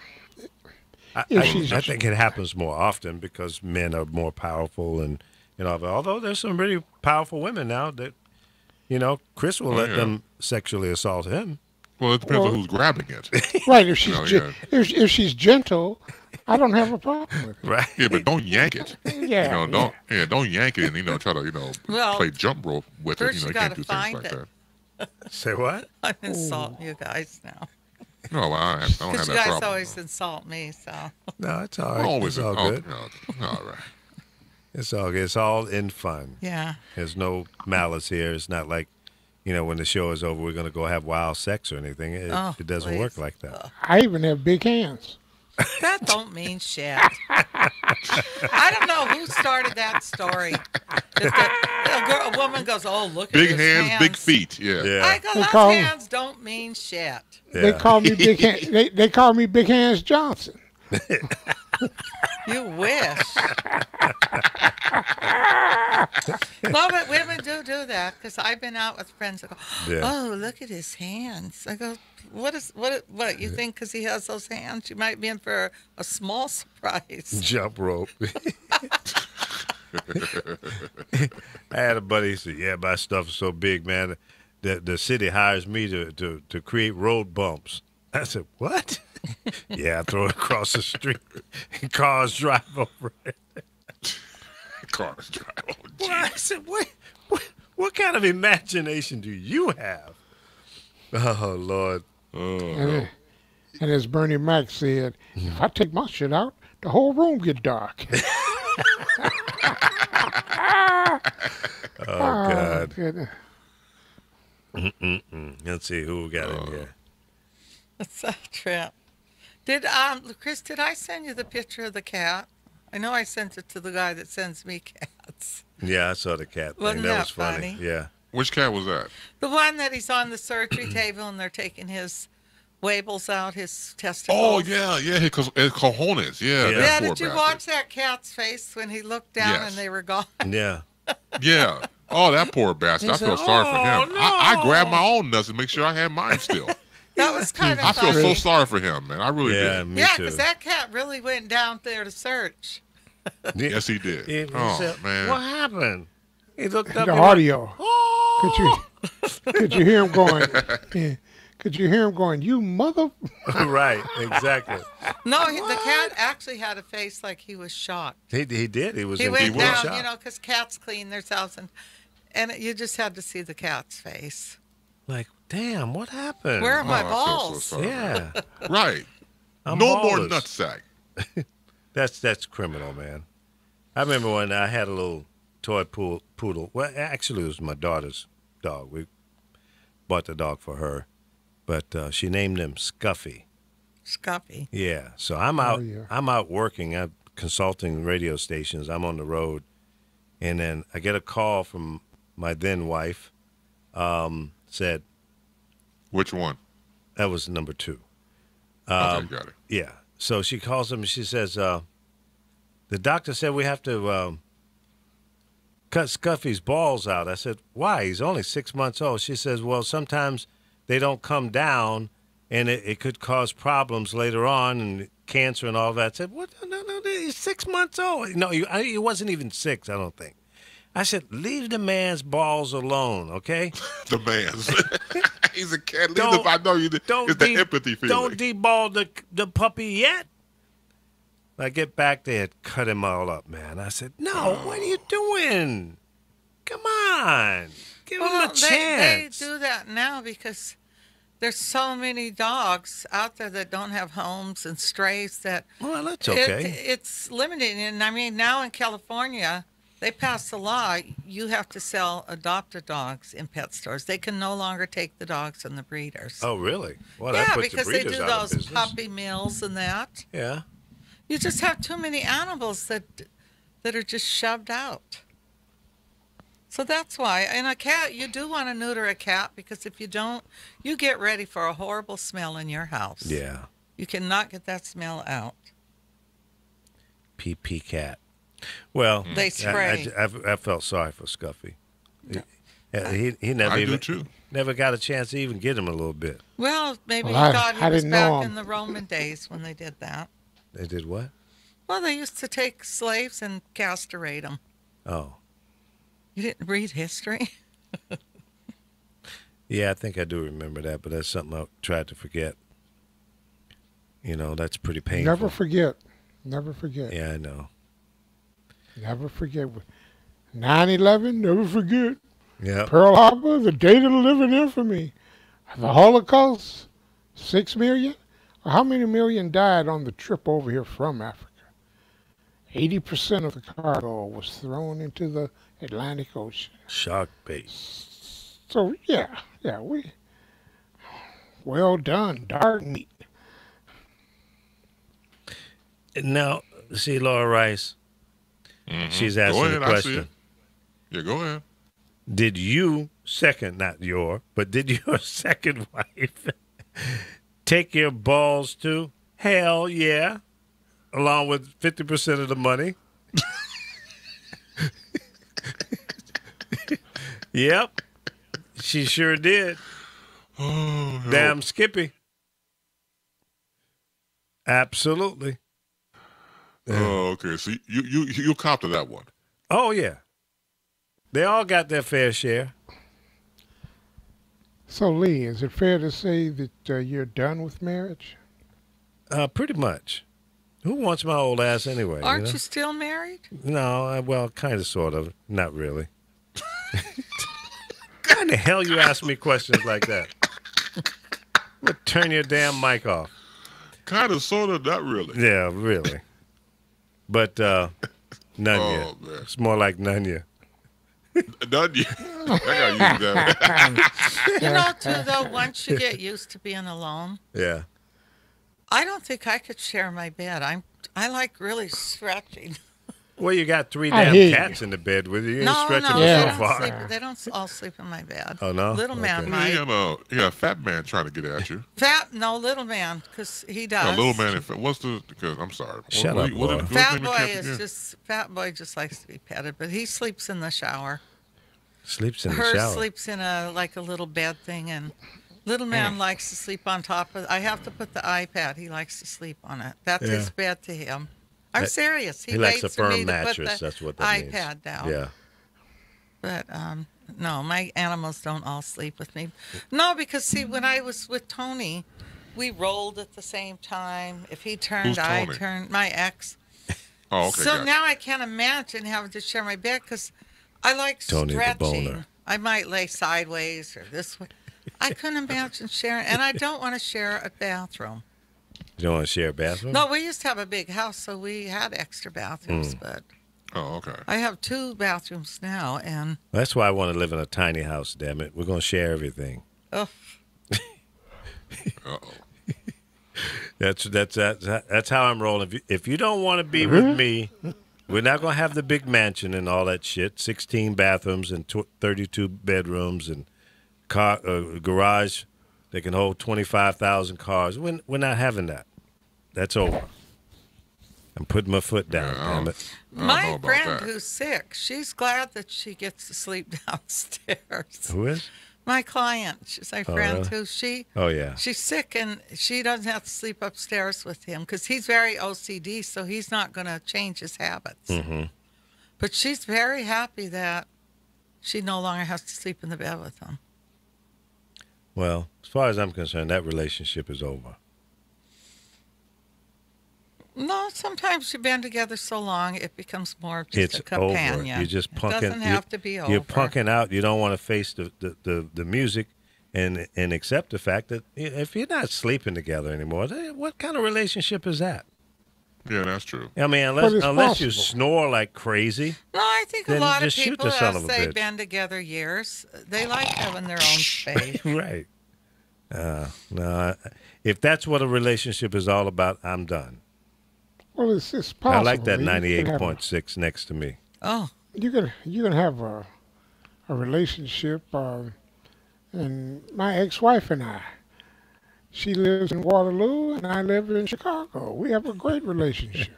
I think it happens more often because men are more powerful and all that. Although there's some really powerful women now that, Chris will let yeah. them sexually assault him. Well, it depends Well- on who's grabbing it. Right, if she's No, gen- yeah. if she's gentle, I don't have a problem with it. Right. Yeah, but don't yank it. Yeah, Don't yank it and try to Well, play jump rope with first it. you You can't gotta do things find like it. that. Say what? I'm insulting you guys now. No, I don't have Because you that guys problem. always insult me, so. No, it's all I'm right. always it's all good. all right. It's all good. It's all in fun. Yeah. There's no malice here. It's not like, when the show is over, we're going to go have wild sex or anything. It doesn't work please. like that. I even have big hands. That don't mean shit. I don't know who started that story. A woman goes, "Oh, look at Big his hands, big feet. Yeah. Yeah. I go, They those call- hands don't mean shit. They Yeah. call me big hand, they call me Big Hands Johnson. You wish. No, but women do that because I've been out with friends that go, Yeah. "Oh, look at his hands." I go, what you think because he has those hands? You might be in for a small surprise. Jump rope. I had a buddy who said, "Yeah, my stuff is so big, man. The city hires me to create road bumps." I said, what? Yeah, I throw it across the street. Cars drive over it. Cars drive. Oh, Well, I said, what kind of imagination do you have? Oh, Lord. And as Bernie Mac said, if I take my shit out, the whole room get dark. Oh, God. Goodness. Let's see who we got in here. It's a trip. Chris, did I send you the picture of the cat? I know I sent it to the guy that sends me cats. Yeah, I saw the cat thing. Wasn't That that was funny. funny? Yeah. Which cat was that? The one that he's on the surgery table and they're taking his wabbles out, his testicles. Oh, yeah, because cojones. Yeah, Yeah. that Yeah, poor did you bastard. watch that cat's face when he looked down Yes. and they were gone? Yeah. Yeah. Oh, that poor bastard. He I feel said, sorry for "Oh, him. I no." grabbed my own nuts and make sure I had mine still. That was kind of I feel funny. so sorry for him, man. I really Yeah, did. me Yeah, too. because that cat really went down there to search. Yes, he did. He Oh, said, man. what happened? He looked up. The he went, audio. "Oh." Could you hear him going? Could you hear him going? You mother! Right, exactly. No, the cat actually had a face like he was shocked. He did. He was He in went complete down, shock. you know, because cats clean themselves, and you just had to see the cat's face. Like, damn, what happened? Where are my Oh, I feel so balls? sorry. Yeah. Right. I'm No more ballless. nutsack. That's criminal, man. I remember when I had a little toy poodle. Well, actually, it was my daughter's dog. We bought the dog for her, but she named him Scuffy. Scuffy. Yeah. So I'm out. yeah. I'm out working. I'm consulting radio stations. I'm on the road, and then I get a call from my then wife. Said Which one? that was number 2. Okay, got it. Yeah. So she calls him and she says, the doctor said we have to cut Scuffy's balls out. I said, why? He's only 6 months old. She says, well, sometimes they don't come down and it could cause problems later on and cancer and all that. I said, what? No, he's 6 months old. No, he wasn't even 6, I don't think. I said, leave the man's balls alone, okay? The man's. He's a cat. Leave Don't- him. I know you. It's the empathy feeling. Don't deball the puppy yet. I get back, they had cut him all up, man. I said, no, what are you doing? Come on. Give him a They chance. do that now because there's so many dogs out there that don't have homes and strays that Well, that's okay. it's limited. And I mean, now in California, they passed a law. You have to sell adopted dogs in pet stores. They can no longer take the dogs and the breeders. Oh, really? Well, that yeah, puts because the they breeders do out of those business. puppy mills and that. Yeah. You just have too many animals that are just shoved out. So that's why. And a cat, you do want to neuter a cat because if you don't, you get ready for a horrible smell in your house. Yeah. You cannot get that smell out. PP cat. Well, They spray. I felt sorry for Scuffy. He never I do even too. never got a chance to even get him a little bit. Well, maybe Well, he thought he I was didn't know back him. in the Roman days when they did that. They did what? Well, they used to take slaves and castrate them. Oh. You didn't read history? Yeah, I think I do remember that, but that's something I tried to forget. You know, that's pretty painful. Never forget. Never forget. Yeah, I know. Never forget. 9/11. Never forget. Yeah. Pearl Harbor. The date of the living infamy. The Holocaust. 6 million. How many million died on the trip over here from Africa? 80% of the cargo was thrown into the Atlantic Ocean. Shark bait. So yeah, we well done, dark meat. Now, see Laura Rice. She's Go asking ahead. the I see question. it. Yeah, go ahead. Did you not your, but did your second wife take your balls too? Hell yeah. Along with 50% of the money. Yep. She sure did. Oh, no. Damn Skippy. Absolutely. Oh, okay. So you cop to that one. Oh, yeah. They all got their fair share. So, Lee, is it fair to say that you're done with marriage? Pretty much. Who wants my old ass anyway? Aren't you still married? No, well, kind of, sort of. Not really. How the hell you ask me questions like that? I'm gonna turn your damn mic off. Kind of, sort of, not really. Yeah, really. But none yet. Man. It's more like none yet. None yet. I gotta use that. You know, too, though, once you get used to being alone, Yeah. I don't think I could share my bed. I like really stretching. Well, you got 3 I damn hear you. cats in the bed with you. You ain't No, stretching no, it they so don't far. sleep. They don't all sleep in my bed. Oh, no? Little man Okay. might. You got a fat man trying to get at you. Little man, because he A does. little man. What's the? Because I'm sorry. Shut what, up, what, boy. what, Fat boy is just likes to be petted, but he sleeps in the shower. Sleeps in the Her shower. sleeps in a little bed thing, and little man likes to sleep on top of. I have to put the iPad. He likes to sleep on it. That's Yeah. his bed to him. I'm serious. He likes a waits for me firm to put mattress. the That's what that means. iPad down. Yeah. But no, my animals don't all sleep with me. No, because see, when I was with Tony, we rolled at the same time. If he turned, Who's I Tony? turned. My ex. Oh, okay. So gotcha. now I can't imagine having to share my bed because I like Tony the stretching. boner. I might lay sideways or this way. I couldn't imagine sharing, and I don't want to share a bathroom. You don't want to share a bathroom? No, we used to have a big house, so we had extra bathrooms, Hmm. but Oh, okay. I have 2 bathrooms now, and That's why I want to live in a tiny house, damn it. We're going to share everything. oh, Uh-oh. That's how I'm rolling. If you don't want to be with me, we're not going to have the big mansion and all that shit. 16 bathrooms and 32 bedrooms and garage that can hold 25,000 cars. We're not having that. That's over. I'm putting my foot down, Yeah, damn it. I don't know my about friend that. who's sick, she's glad that she gets to sleep downstairs. Who is? My client, she's my friend really? who Oh, yeah. she's sick and she doesn't have to sleep upstairs with him because he's very OCD, so he's not going to change his habits. Mm-hmm. But she's very happy that she no longer has to sleep in the bed with him. Well, as far as I'm concerned, that relationship is over. No, sometimes you've been together so long, it becomes more of just It's a companion. over. You're just punking. It doesn't have to be over. You're punking out. You don't want to face the music and accept the fact that if you're not sleeping together anymore, then what kind of relationship is that? Yeah, that's true. I mean, But it's unless you possible. snore like crazy. No, I think a Then lot of just shoot people, the son as of a they've bitch. been together years, they like having their own space. Right. No, if that's what a relationship is all about, I'm done. Well, it's possible. I like that You can have 98.6 next to me. Oh, you can have a relationship, and my ex-wife and I. She lives in Waterloo, and I live in Chicago. We have a great relationship.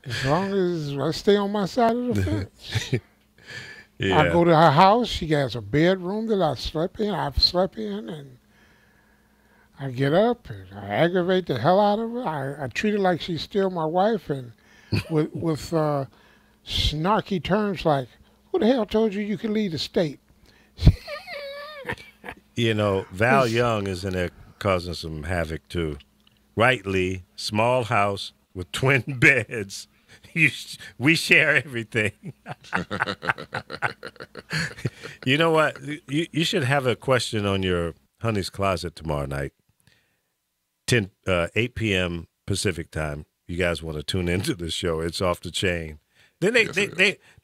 As long as I stay on my side of the fence. Yeah. I go to her house. She has a bedroom that I've slept in, and I get up and I aggravate the hell out of her. I treat her like she's still my wife, and with snarky terms like, "Who the hell told you could leave the state?" You know, Val Young is in there causing some havoc too. Rightly, small house with twin beds. We share everything. You know what? You should have a question on your honey's closet tomorrow night. 8 p.m. Pacific time. You guys want to tune into the show? It's off the chain. Then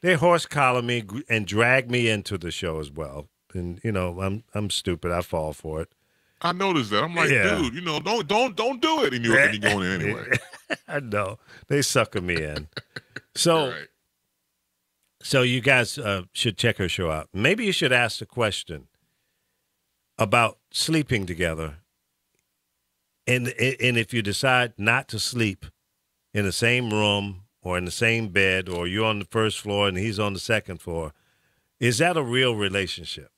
they horse collar me and drag me into the show as well. And you know, I'm stupid. I fall for it. I noticed that. I'm like, Yeah. dude, you know, don't do it. And you're going in anyway. I know they sucker me in. So, Right. so you guys should check her show out. Maybe you should ask the question about sleeping together, and if you decide not to sleep in the same room or in the same bed, or you're on the first floor and he's on the second floor, is that a real relationship?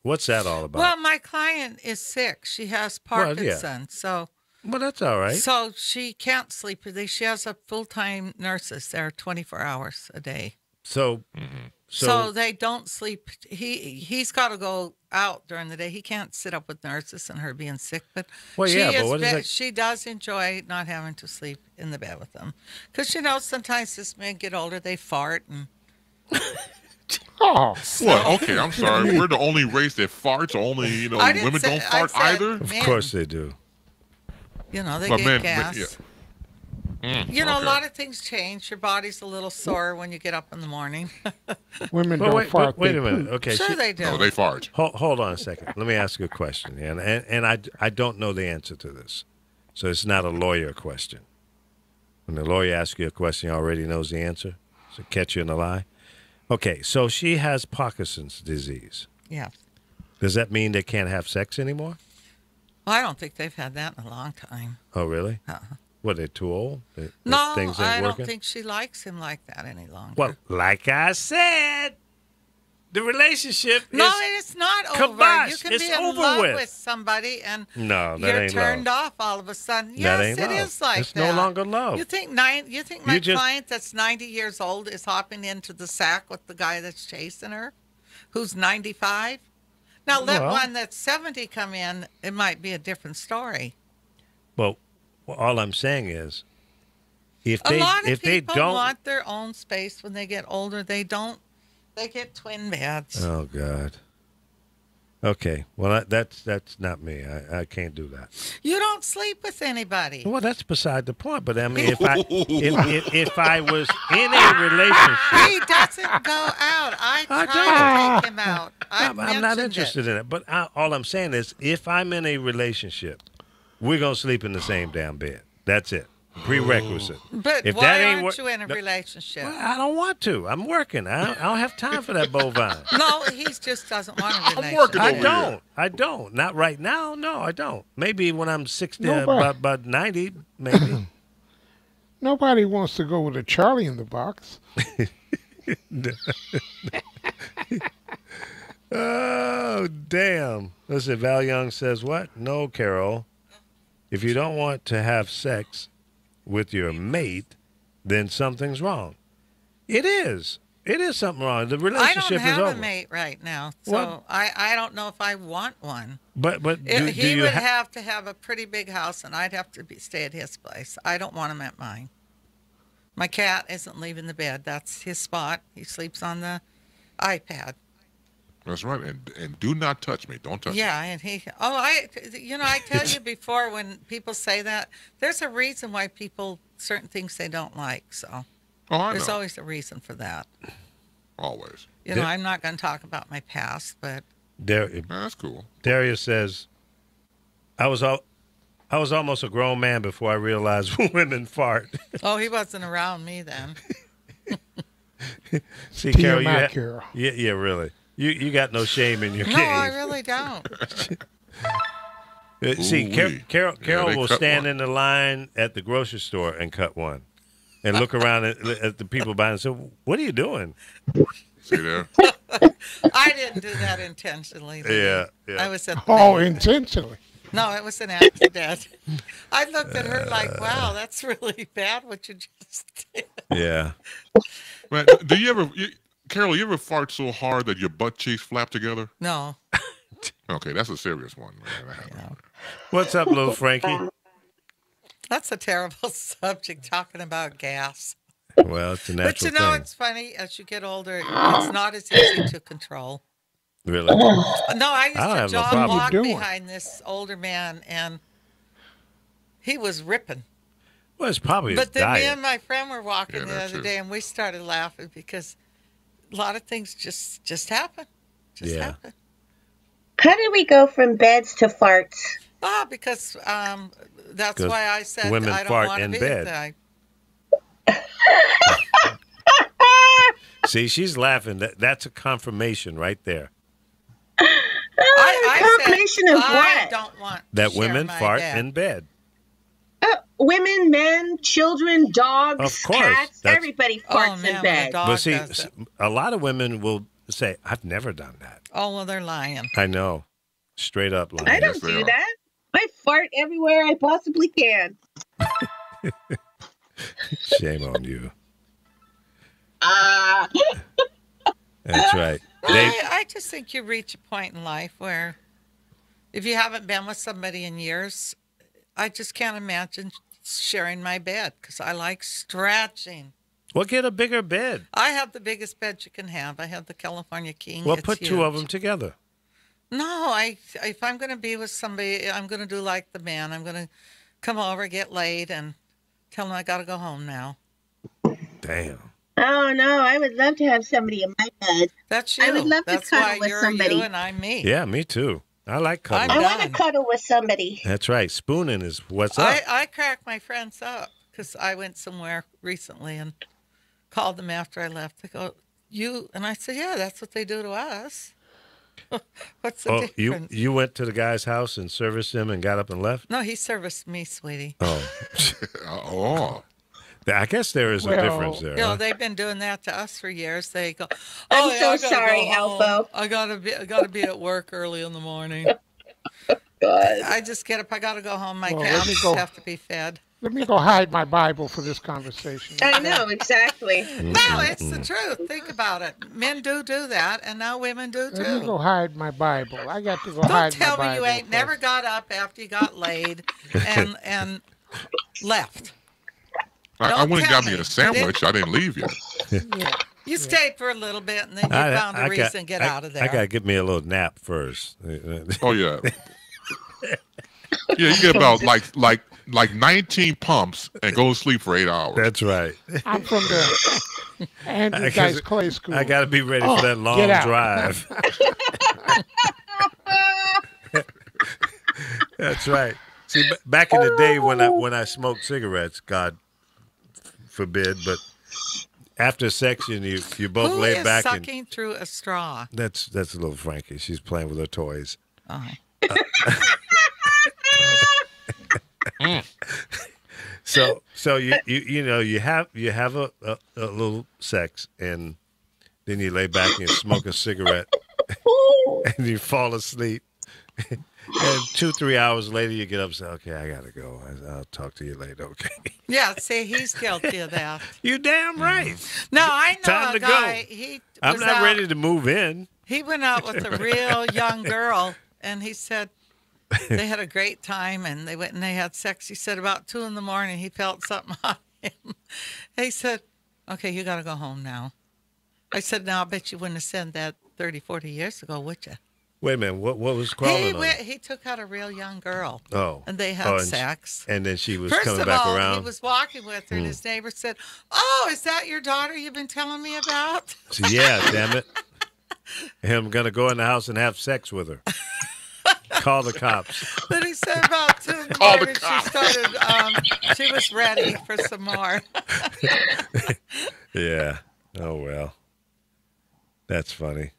What's that all about? well, my client is sick. She has Well, yeah. Parkinson's, so Well, that's all right. she can't sleep. She has a full-time nurses there 24 hours a day. So, So they don't sleep. He's got to go out during the day. He can't sit up with nurses and her being sick. But Well, yeah, but what is that- she does enjoy not having to sleep in the bed with them, because sometimes as men get older, they fart and. Oh, What? Okay, I'm sorry. We're the only race that farts. Only I didn't women say- don't I fart said either. of men. course they do. They But get men- gas. yeah. A Okay. lot of things change. Your body's a little sore when you get up in the morning. women But don't wait, fart. wait they a minute. poop. Okay, Sure, they do. No, they fart. hold on a second. Let me ask you a question, and I don't know the answer to this, so it's not a lawyer question. When the lawyer asks you a question, he already knows the answer. So catch you in a lie. Okay, so she has Parkinson's disease. Yeah. Does that mean they can't have sex anymore? Well, I don't think they've had that in a long time. Oh, really? Uh-uh. What, they're too old? No, Things ain't I working? don't think she likes him like that any longer. Well, like I said, the relationship no, is... it's not over. kibosh. You can It's be in over love with. with somebody and No, that you're ain't turned love. off all of a sudden. That Yes, ain't it love. is like It's that. no longer love. You think my You just- client that's 90 years old is hopping into the sack with the guy that's chasing her, who's 95? Now let Well- one that's 70 come in. It might be a different story. Well, all I'm saying is, if A lot of they people don't... want their own space when they get older. They don't. They get twin beds. Oh, God. Okay, well, that's not me. I can't do that. You don't sleep with anybody. Well, that's beside the point. But I mean, if I was in a relationship, He doesn't go out. I I try don't. to take him out. I'm not mentioned interested in it. But all I'm saying is, if I'm in a relationship, we're gonna sleep in the same damn bed. That's it. Prerequisite. But If why that ain't aren't wor- you in a No. relationship? Well, I don't want to. I'm working. I don't have time for that bovine. No, he just doesn't want a relationship. working I over don't. I don't. Not right now. No, I don't. Maybe when I'm 60, Nobody. about 90, maybe. Nobody wants to go with a Charlie in the box. Oh, damn. Listen, Val Young says what? No, Carol. If you don't want to have sex with your mate, then something's wrong. It is. It is something wrong. The I relationship don't have is over. a mate right now, so What? I don't know if I want one. But do He you would ha- have to have a pretty big house, and I'd have to stay at his place. I don't want him at mine. My cat isn't leaving the bed. That's his spot. He sleeps on the iPad. That's right. And do not touch me. Don't touch me. Yeah, and I tell you before, when people say that, there's a reason why certain things they don't like. So Oh, I there's know. always a reason for that. Always. I'm not going to talk about my past, but Yeah, that's cool. Darius says, I was almost a grown man before I realized women fart. he wasn't around me then. See, Carol, TMI, Carol. yeah, really. You got no shame in your No, game. I really don't. See, Ooh-wee. Carol Yeah, they will cut stand one. in the line at the grocery store and cut one, and look around at the people buying and say, "What are you doing?" See there? I didn't do that intentionally. Yeah. I was at Oh, intentionally. No, it was an accident. I looked at her like, wow, that's really bad what you just did. Yeah. Man, do you ever, Carol, you ever fart so hard that your butt cheeks flap together? No. Okay, that's a serious one. Man. What's up, little Frankie? That's a terrible subject, talking about gas. Well, it's a But natural you know, thing. it's funny, as you get older, it's not as easy to control. Really? No, I I don't have used to no jog problem. walk What are you doing? behind this older man, and he was ripping. Well, it's probably his But then me diet. and my friend were walking Yeah, the that other too. day, and we started laughing because a lot of things just happen. Just Yeah. happen. How did we go from beds to farts? Because that's 'Cause why I said women I don't fart want to in be bed. that. See, she's laughing. That's a confirmation right there. I Confirmation said, of I what? don't want That to share women my fart bed. in bed. Women, men, children, dogs, Of course, cats, that's- everybody Oh, farts man, in bed. the dog But see, does it. a lot of women will say, "I've never done that." Oh, well, they're lying. I know, straight up lying. I don't Yes, they do are. that. I fart everywhere I possibly can. Shame on you. Ah, That's right. They, I just think you reach a point in life where if you haven't been with somebody in years, I just can't imagine sharing my bed because I like stretching. well, get a bigger bed. I have the biggest bed you can have. I have the California King. Well, It's put two of huge. them together. No, if I'm going to be with somebody, I'm going to do like the man. I'm going to come over, get laid, and tell them I got to go home now. Damn. Oh no, I would love to have somebody in my bed. That's you. I would love to That's cuddle why with you're somebody. you and I'm me. Yeah, me too. I like I'm cuddling. I want to done. cuddle with somebody. That's right. Spooning is what's up. I crack my friends up because I went somewhere recently and called them after I left. They go, you? And I said, yeah, that's what they do to us. What's the Oh, difference? you went to the guy's house and serviced him and got up and left? No, he serviced me, sweetie. Oh. Oh, I guess there is a Well, difference there. You know, huh? they've been doing that to us for years. They go, I'm yeah, so I gotta sorry, go home. Alpha. I gotta be at work early in the morning. God. I just get up. I gotta go home. My Well, let me cats go. have to be fed. Let me go hide my Bible for this conversation. I know, exactly. No, it's the truth. Think about it. Men do that, and now women do Let me go too. hide my Bible. I got to go Don't hide tell my me Bible. you ain't never first. got up after you got laid and left. I Don't went and tell got me me. a sandwich. I didn't leave yet. Yeah. You stayed for a little bit, and then you found a reason to get out of there. I got to get me a little nap first. Oh yeah. Yeah, you get about like 19 pumps and go to sleep for 8 hours. That's right. I'm from the Andrew guess Dice Clay School. I got to be ready for that long get out. drive. That's right. See, back in the day when I smoked cigarettes, God forbid, but after sex, you both Who lay is back and sucking through a straw? that's a little Frankie. She's playing with her toys. Oh. So you have a little sex and then you lay back and you smoke a cigarette and you fall asleep. And 2-3 hours later you get up and say, okay, I gotta go. I'll talk to you later, okay? Yeah, see, he's guilty of that. You damn right. No, I know Time a to guy. go. He I'm was not out, ready to move in. He went out with a real young girl, and he said they had a great time, and they went and they had sex. He said about 2 a.m. he felt something on him. He said, okay, you got to go home now. I said, now I bet you wouldn't have said that 30, 40 years ago, would you? Wait a minute, what was crawling on? He took out a real young girl. Oh. And they had Oh, sex. And then she was First coming of back all, around. he was walking with her, and his neighbor said, oh, is that your daughter you've been telling me about? So, yeah, damn it. I'm going to go in the house and have sex with her. Call the cops. Then he said about 2 in the Call the morning, she started, she was ready for some more. Yeah. Oh, well. That's funny.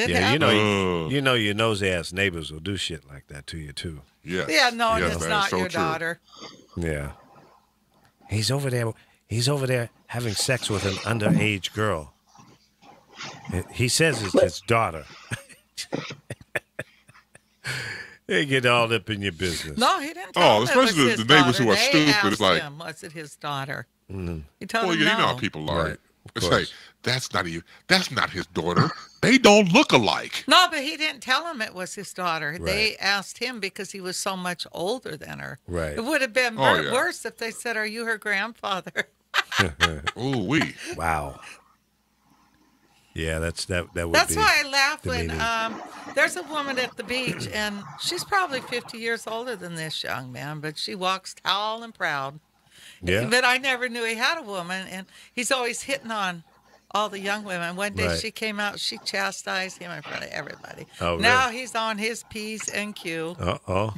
It Yeah, happened. you know your nosy-ass neighbors will do shit like that to you, too. Yes. Yeah, no, and Yes, it's that is not so your true. daughter. Yeah. He's over there having sex with an underage girl. He says it's his daughter. They get all up in your business. No, he didn't Oh, tell him it was especially his the neighbors daughter. who are They stupid, asked it's like- him, was it his daughter? Mm. He told Well, him yeah, no. you know how people are. Right, of It's course. like that's not his daughter. They don't look alike. No, but he didn't tell him it was his daughter. Right. They asked him because he was so much older than her. Right. It would have been Oh, yeah. worse if they said, are you her grandfather? Ooh wee. Wow. Yeah, that would That's be. why I laugh when demeaning. there's a woman at the beach, and she's probably 50 years older than this young man, but she walks tall and proud. Yeah. But I never knew he had a woman, and he's always hitting on all the young women. One day Right. she came out, she chastised him in front of everybody. Oh, really? Now he's on his P's and Q. Uh-oh.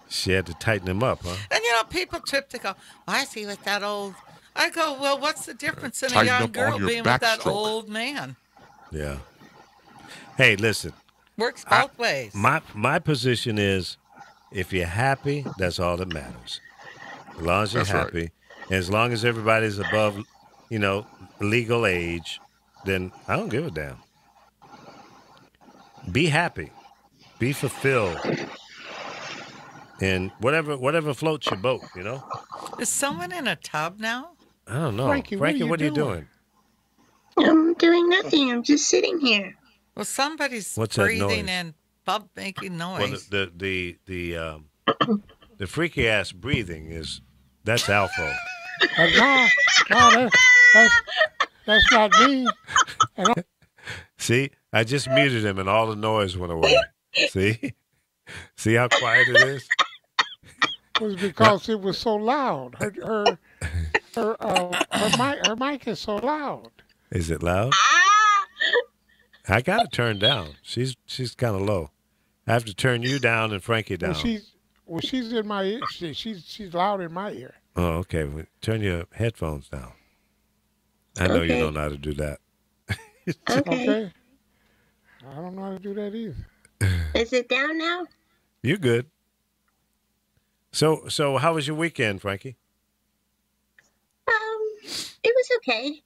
She had to tighten him up, huh? And people trip to go, why is he with that old? I go, well, what's the difference in a Tighten young up on girl your being with that backstroke. old man? Yeah. Hey, listen. Works both ways. My position is, if you're happy, that's all that matters. As long as you're That's right. happy, and as long as everybody's above, legal age, then I don't give a damn. Be happy, be fulfilled, and whatever floats your boat. Is someone in a tub now? I don't know, Frankie, what are you doing? doing? I'm doing nothing. I'm just sitting here. Well, somebody's What's that breathing noise? and making Well, noise. the freaky ass breathing that's Alpha. No, that's not me. And See, I just muted him and all the noise went away. See how quiet it is. it was because it was so loud. Her mic is so loud. Is it loud? Ah! I got it turned down. She's kind of low. I have to turn you down and Frankie down. She's in my ear. She's loud in my ear. Oh, okay. Well, turn your headphones down. I know you Okay. don't know how to do that. Okay. Okay. I don't know how to do that either. Is it down now? You're good. So how was your weekend, Frankie? It was okay.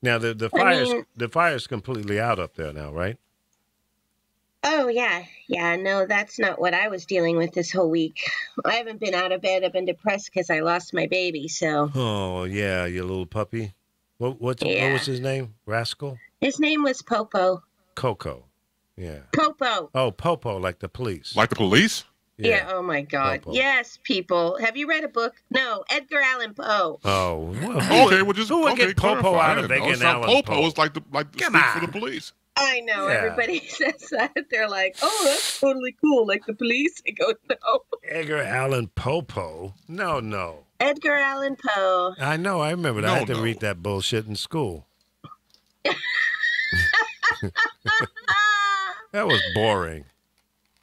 Now the fire's completely out up there now, right? Oh, yeah. Yeah, no, that's not what I was dealing with this whole week. I haven't been out of bed. I've been depressed because I lost my baby, so. Oh yeah, your little puppy. What Yeah. was his name? Rascal? His name was Popo. Coco. Yeah. Popo. Oh, Popo, like the police. Like the police? Yeah, oh my God. Popo. Yes, people. Have you read a book? No, Edgar Allan Poe. Oh, well, Okay, well just who would okay, get Popo clarify. out of I didn't know. Edgar It's not Allan Popo. Poe? It's like the Come speak for on. the police. I know, Yeah. everybody says that. They're like, oh, that's totally cool, like the police. I go, no. Edgar Allan Popo? No. Edgar Allan Poe. I know. I remember that. I No, had to no. read that bullshit in school. That was boring.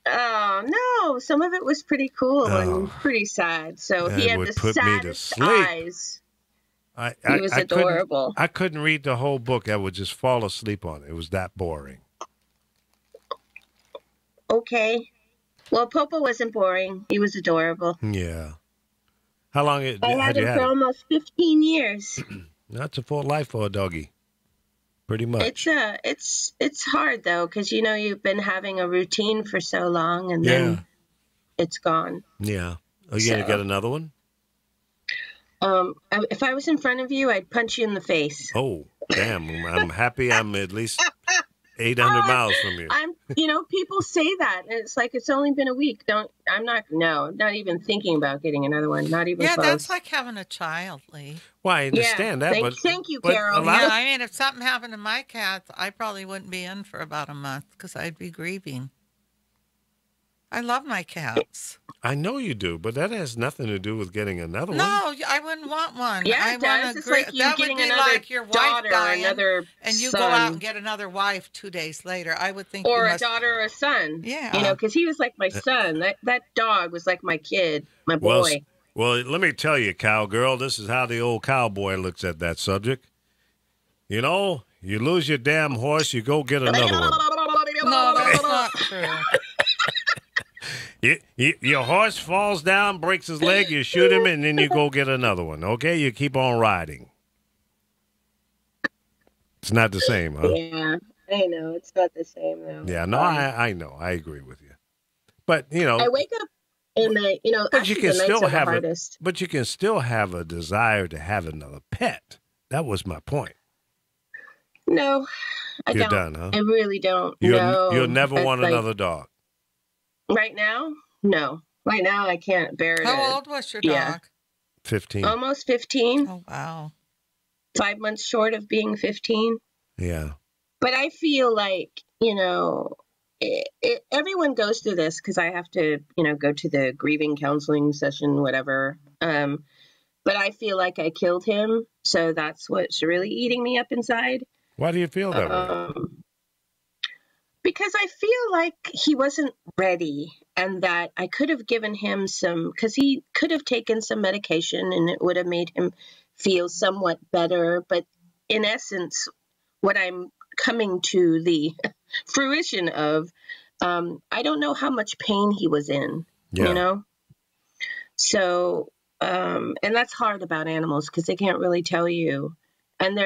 Oh, no. Some of it was pretty cool Oh. and pretty sad. So That he had would the put me to saddest sleep. eyes. He was adorable. I couldn't read the whole book. I would just fall asleep on it. It was that boring. Okay. Well, Popo wasn't boring. He was adorable. Yeah. How long I had had you him had for it? almost 15 years. That's a full life for a doggy. Pretty much. It's hard though, because you know you've been having a routine for so long, and Yeah. then it's gone. Yeah. Oh, you gonna So- get another one? If I was in front of you, I'd punch you in the face. Oh, damn. I'm happy I'm at least 800 miles from you. People say that, and it's like it's only been a week. I'm not even thinking about getting another one. Not even Yeah, close. that's like having a child, Lee. Well, I understand that, but thank you, but Carol. a lot Yeah, of- I mean, if something happened to my cats, I probably wouldn't be in for about a month because I'd be grieving. I love my cats. I know you do, but that has nothing to do with getting another one. No, I wouldn't want one. Yeah, I it does. wanna It's gri- like you that getting would be another like your wife daughter or dying, another and you son. go out and get another wife 2 days later. I would think you Or a must. daughter or a son. Yeah. Because he was like my son. That dog was like my kid, my Well, boy. well, let me tell you, cowgirl, this is how the old cowboy looks at that subject. You know, you lose your damn horse, you go get another one. No, that's not true. Your horse falls down, breaks his leg, you shoot him, and then you go get another one. Okay, you keep on riding. It's not the same, huh? Yeah, I know. It's not the same, though. Yeah, no, I know. I agree with you. But I wake up in the, but you actually can the nights still are the have hardest. but you can still have a desire to have another pet. That was my point. No, I You're don't. done, huh? I really don't. You'll never It's want like- another dog. Right now? No. Right now, I can't bear it. How old was your Yeah. dog? 15. Almost 15. Oh, wow. 5 months short of being 15. Yeah. But I feel like, everyone goes through this because I have to, go to the grieving counseling session, whatever. But I feel like I killed him. So that's what's really eating me up inside. Why do you feel that way? Because I feel like he wasn't ready and that I could have given him because he could have taken some medication and it would have made him feel somewhat better. But in essence, what I'm coming to the fruition of, I don't know how much pain he was in, Yeah. So, and that's hard about animals because they can't really tell you. And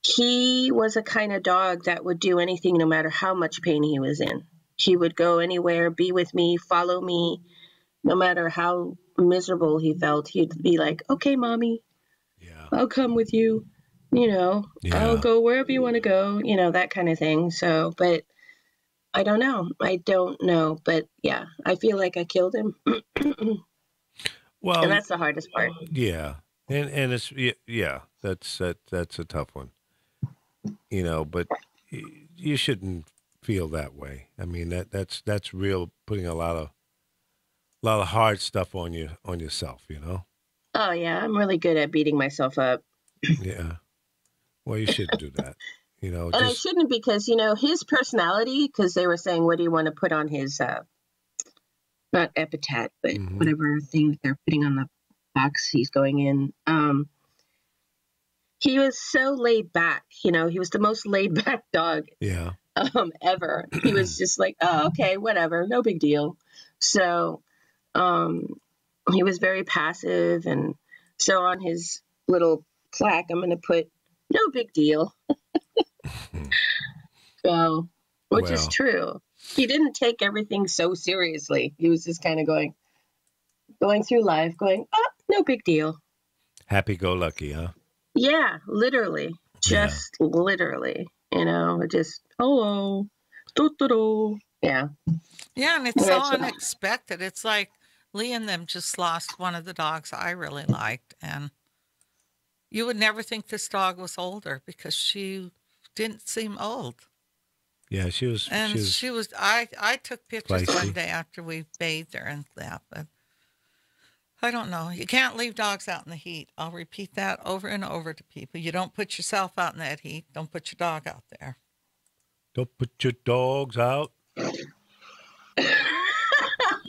he was a kind of dog that would do anything no matter how much pain he was in. He would go anywhere, be with me, follow me, no matter how miserable he felt. He'd be like, okay, mommy, Yeah. I'll come with you. I'll Yeah. go wherever you want to go, that kind of thing. So, but I don't know. I don't know. But yeah, I feel like I killed him. And Well, that's the hardest part. yeah, and it's yeah, that's a tough one, but you shouldn't feel that way. I mean that's real putting a lot of hard stuff on yourself. Oh, yeah. I'm really good at beating myself up. Yeah. Well, you shouldn't do that. And I Just shouldn't because, his personality, because they were saying, what do you want to put on his, not epitaph, but mhm. whatever thing that they're putting on the box he's going in. He was so laid back, he was the most laid back dog Yeah. ever. He was just like, oh, okay, whatever, no big deal. So he was very passive. And so on his little plaque, I'm going to put no big deal. So, which is Well, true. He didn't take everything so seriously. He was just kind of going through life, going, oh, no big deal. happy-go-lucky, huh? Yeah, literally, Yeah. just literally, just hello, doo-doo-doo. Yeah, Yeah, and it's so that's what. unexpected. It's like Lee and them just lost one of the dogs I really liked, and you would never think this dog was older because she didn't seem old. Yeah, she was And she was I took pictures one feisty. day after we bathed her and that, but I don't know. You can't leave dogs out in the heat. I'll repeat that over and over to people. You don't put yourself out in that heat. Don't put your dog out there. Don't put your dogs out.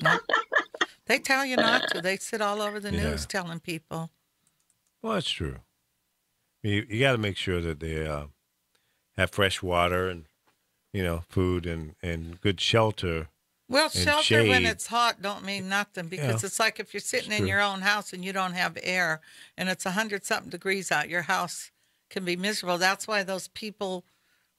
No. They tell you not to. They sit all over the Yeah. news telling people. Well, that's true. You got to make sure that they have fresh water and food and good shelter Well, and shelter when shade. it's hot don't mean nothing because Yeah, it's like if you're sitting it's in true. your own house and you don't have air and it's 100-something degrees out, your house can be miserable. That's why those people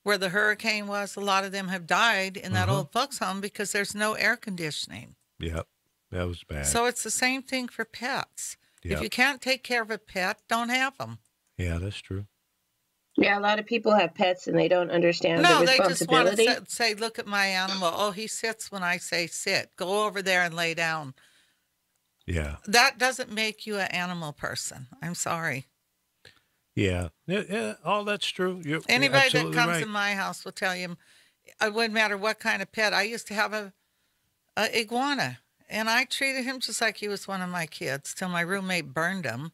where the hurricane was, a lot of them have died in that Uh-huh. old folks home because there's no air conditioning. Yep. That was bad. So it's the same thing for pets. If Yep. you can't take care of a pet, don't have them. Yeah, that's true. Yeah, a lot of people have pets and they don't understand the No, they just want responsibility. to say, look at my animal. Oh, he sits when I say sit. Go over there and lay down. Yeah. That doesn't make you an animal person. I'm sorry. Yeah. Yeah, all that's true. You're Anybody that absolutely comes right. in my house will tell you it wouldn't matter what kind of pet. I used to have a iguana, and I treated him just like he was one of my kids till my roommate burned him.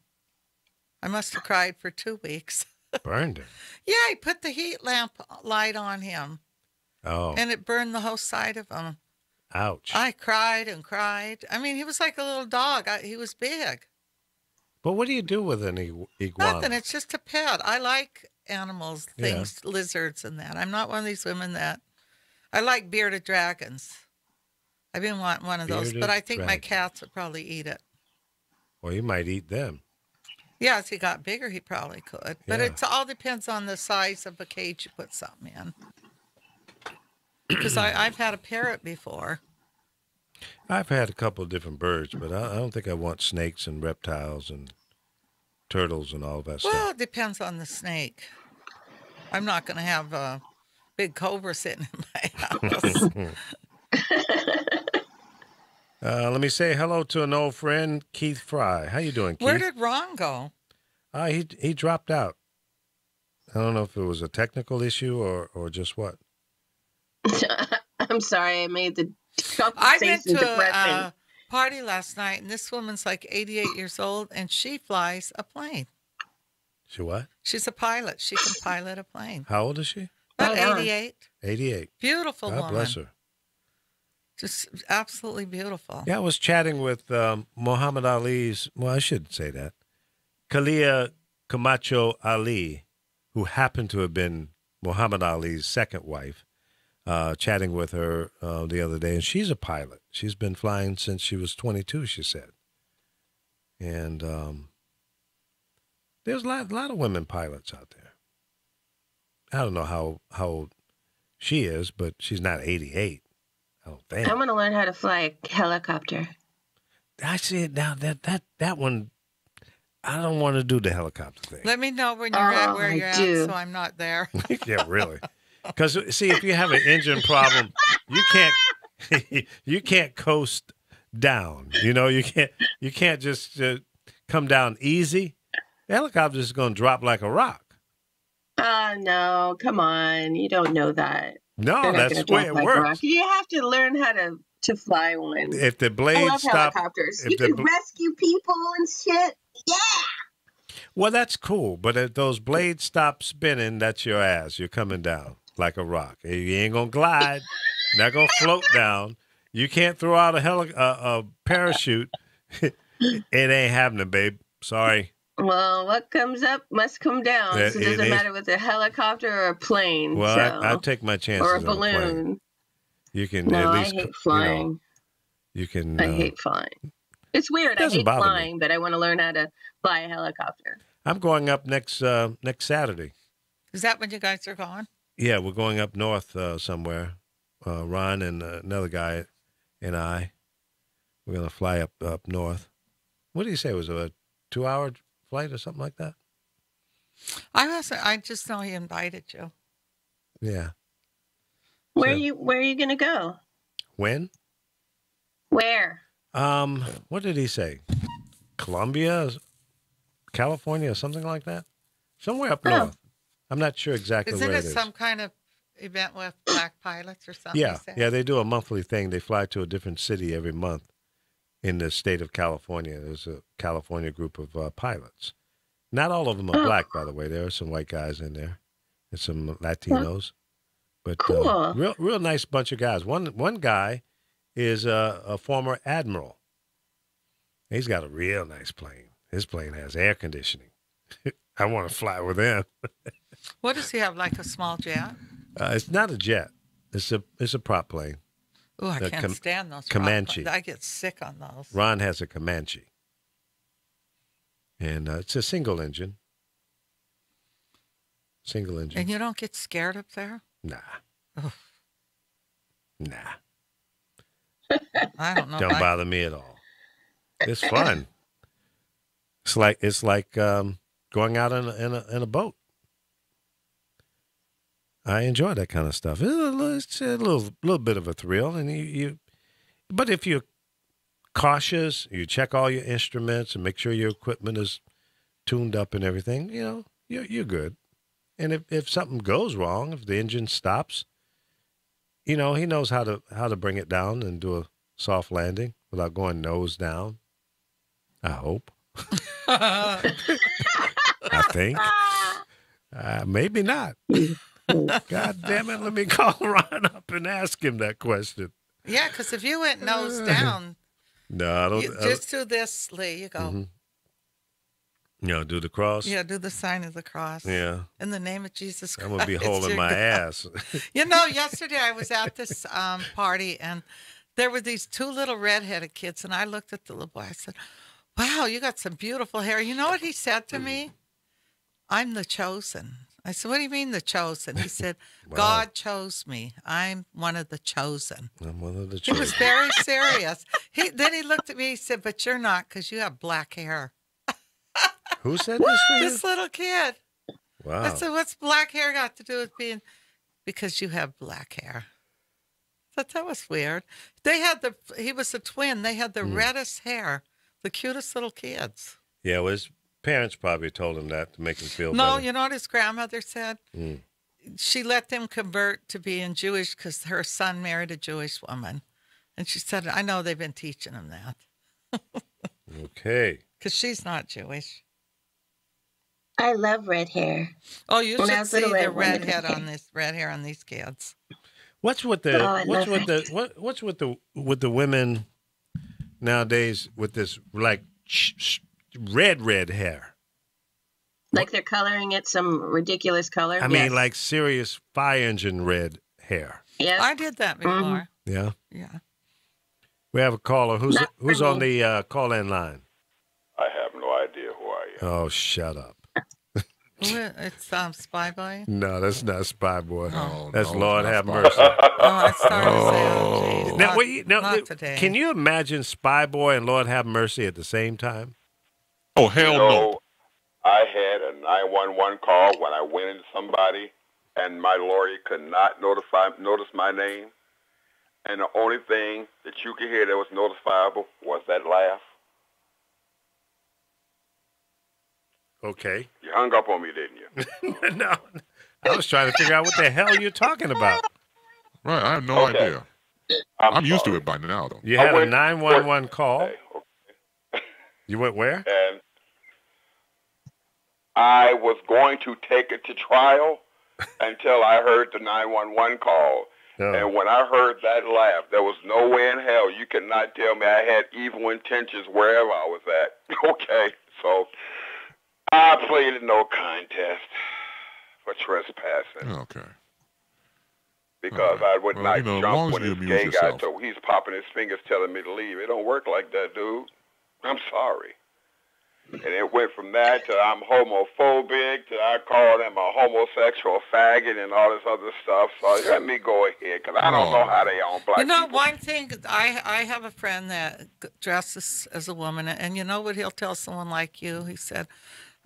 I must have cried for 2 weeks. Burned it. Yeah, he put the heat lamp light on him, Oh, and it burned the whole side of him. ouch. I cried and cried. I mean, he was like a little dog. He was big. But what do you do with an iguana? Nothing. It's just a pet. I like animals, Yeah. things, lizards, and that. I'm not one of these women that I like bearded dragons. I've been wanting one of those, but Bearded I think my dragon. cats would probably eat it. Well, you might eat them. Yeah, as he got bigger, he probably could. But Yeah. it all depends on the size of a cage you put something in. Because I've had a parrot before. I've had a couple of different birds, but I don't think I want snakes and reptiles and turtles and all that Well, stuff. it depends on the snake. I'm not going to have a big cobra sitting in my house. Let me say hello to an old friend, Keith Fry. How you doing, Keith? Where did Ron go? He dropped out. I don't know if it was a technical issue or just what. I'm sorry, I made the I went conversation to depression. a party last night, and this woman's like 88 years old, and she flies a plane. She what? She's a pilot. She can pilot a plane. How old is she? About Right on. 88. 88. Beautiful God woman. bless her. Just absolutely beautiful. Yeah, I was chatting with Muhammad Ali's, well, I shouldn't say that, Kalia Camacho Ali, who happened to have been Muhammad Ali's second wife, chatting with her the other day. And she's a pilot. She's been flying since she was 22, she said. And there's a lot of women pilots out there. I don't know how old she is, but she's not 88. I don't think. I'm going to learn how to fly a helicopter. I see it now. That one, I don't want to do the helicopter thing. Let me know when you're at where I you're do. at, so I'm not there. Yeah, really. Because see, if you have an engine problem, you can't coast down. You know, you can't just come down easy. The helicopter is going to drop like a rock. No, come on. You don't know that. No, They're not that's gonna the way drop it like a works. rock. You have to learn how to fly one. If the I blades love stop, helicopters. if You the can bl- rescue people and shit. Yeah. well, that's cool. But if those blades stop spinning, that's your ass. You're coming down like a rock. You ain't gonna glide. You're not gonna float down. You can't throw out a parachute. It ain't happening, babe. Sorry. Well, what comes up must come down. Yeah, So it it doesn't is. matter with a helicopter or a plane. Well, so. I take my chances or a on a plane. balloon. You can No, at I least, hate flying. you can. I hate flying. It's weird. I doesn't hate bother me. flying, but I want to learn how to fly a helicopter. I'm going up next Saturday. Is that when you guys are gone? Yeah, we're going up north somewhere. Ron and another guy and I. We're gonna fly up north. What do you say? Was it a 2-hour flight or something like that? I just know he invited you. Yeah. Where So- are you gonna go? When? Where? What did he say? Columbia, California, or something like that? Somewhere up Oh. north. I'm not sure exactly Isn't where it it is. some kind of event with black pilots or something? Yeah, you said? yeah, they do a monthly thing. They fly to a different city every month in the state of California. There's a California group of pilots. Not all of them are Oh. black, by the way. There are some white guys in there and some Latinos. But Cool. real nice bunch of guys. One guy is a former admiral. He's got a real nice plane. His plane has air conditioning. I want to fly with him. What does he have, like a small jet? It's not a jet. It's a prop plane. Oh, I The can't stand those. Comanche. I get sick on those. Ron has a Comanche. And it's a single engine. Single engine. And you don't get scared up there? Nah. Ugh. Nah. I don't know. Don't bother me at all. It's fun. It's like going out in a boat. I enjoy that kind of stuff. It's a little bit of a thrill, and but if you're cautious, you check all your instruments and make sure your equipment is tuned up and everything. You know, you're good. And if something goes wrong, if the engine stops, he knows how to bring it down and do a soft landing without going nose down. I hope. I think. Maybe not. God damn it. Let me call Ron up and ask him that question. Yeah, because if you went nose down, No, I don't. just do this, Lee. You go. Mm-hmm. Do the cross. Yeah, do the sign of the cross. Yeah. In the name of Jesus Christ. I'm going to be holding you're my good. ass. Yesterday I was at this party, and there were these two little redheaded kids, and I looked at the little boy. I said, wow, you got some beautiful hair. You know what he said to me? I'm the chosen. I said, what do you mean the chosen? He said, Wow. God chose me. I'm one of the chosen. I'm one of the He was chosen. very serious. Then he looked at me, he said, but you're not because you have black hair. Who said this to you? This little kid. I Wow. said, what's black hair got to do with being? Because you have black hair. I thought that was weird. He was a twin. They had the reddest hair, the cutest little kids. Yeah, well, his parents probably told him that to make him feel No, better. you know what his grandmother said? Mm. She let them convert to being Jewish because her son married a Jewish woman. And she said, I know they've been teaching him that Okay. because she's not Jewish. I love red hair. Oh, you When I should was see little, I the wanted red hair on these kids. What's with the Oh, I what's love with the what's with the women nowadays with this like red hair? Like they're coloring it some ridiculous color. I mean, Yes. like serious fire engine red hair. Yes. I did that before. Yeah. Yeah. We have a caller. Who's Not for on me. the call-in line? I have no idea who I am. Oh, shut up. It's Spy Boy. No, that's not Spy Boy. No, That's no, Lord it's not have Spy mercy. Oh, I started to say, oh, geez. Now, Not, wait, not today. can you imagine Spy Boy and Lord have mercy at the same time? Oh, hell You no. know, I had a 911 call when I went into somebody, and my lawyer could not notice my name. And the only thing that you could hear that was notifiable was that laugh. Okay. You hung up on me, didn't you? No, I was trying to figure out what the hell you're talking about. Right, I have no Okay. idea. I'm used to it by now, though. You had a went- 911 call. Okay. You went where? And I was going to take it to trial until I heard the 911 call. Oh. And when I heard that laugh, there was no way in hell you could not tell me I had evil intentions wherever I was at. Okay, so I pleaded no contest for trespassing Okay. because All right. I would Well, not you know, as jump long as when you this amuse gay guy yourself. told he's popping his fingers telling me to leave. It don't work like that, dude. I'm sorry. And it went from that to I'm homophobic to I called him a homosexual faggot and all this other stuff. So let me go ahead because I don't know how they on black You know, people. one thing, I have a friend that dresses as a woman, and you know what he'll tell someone like you? He said,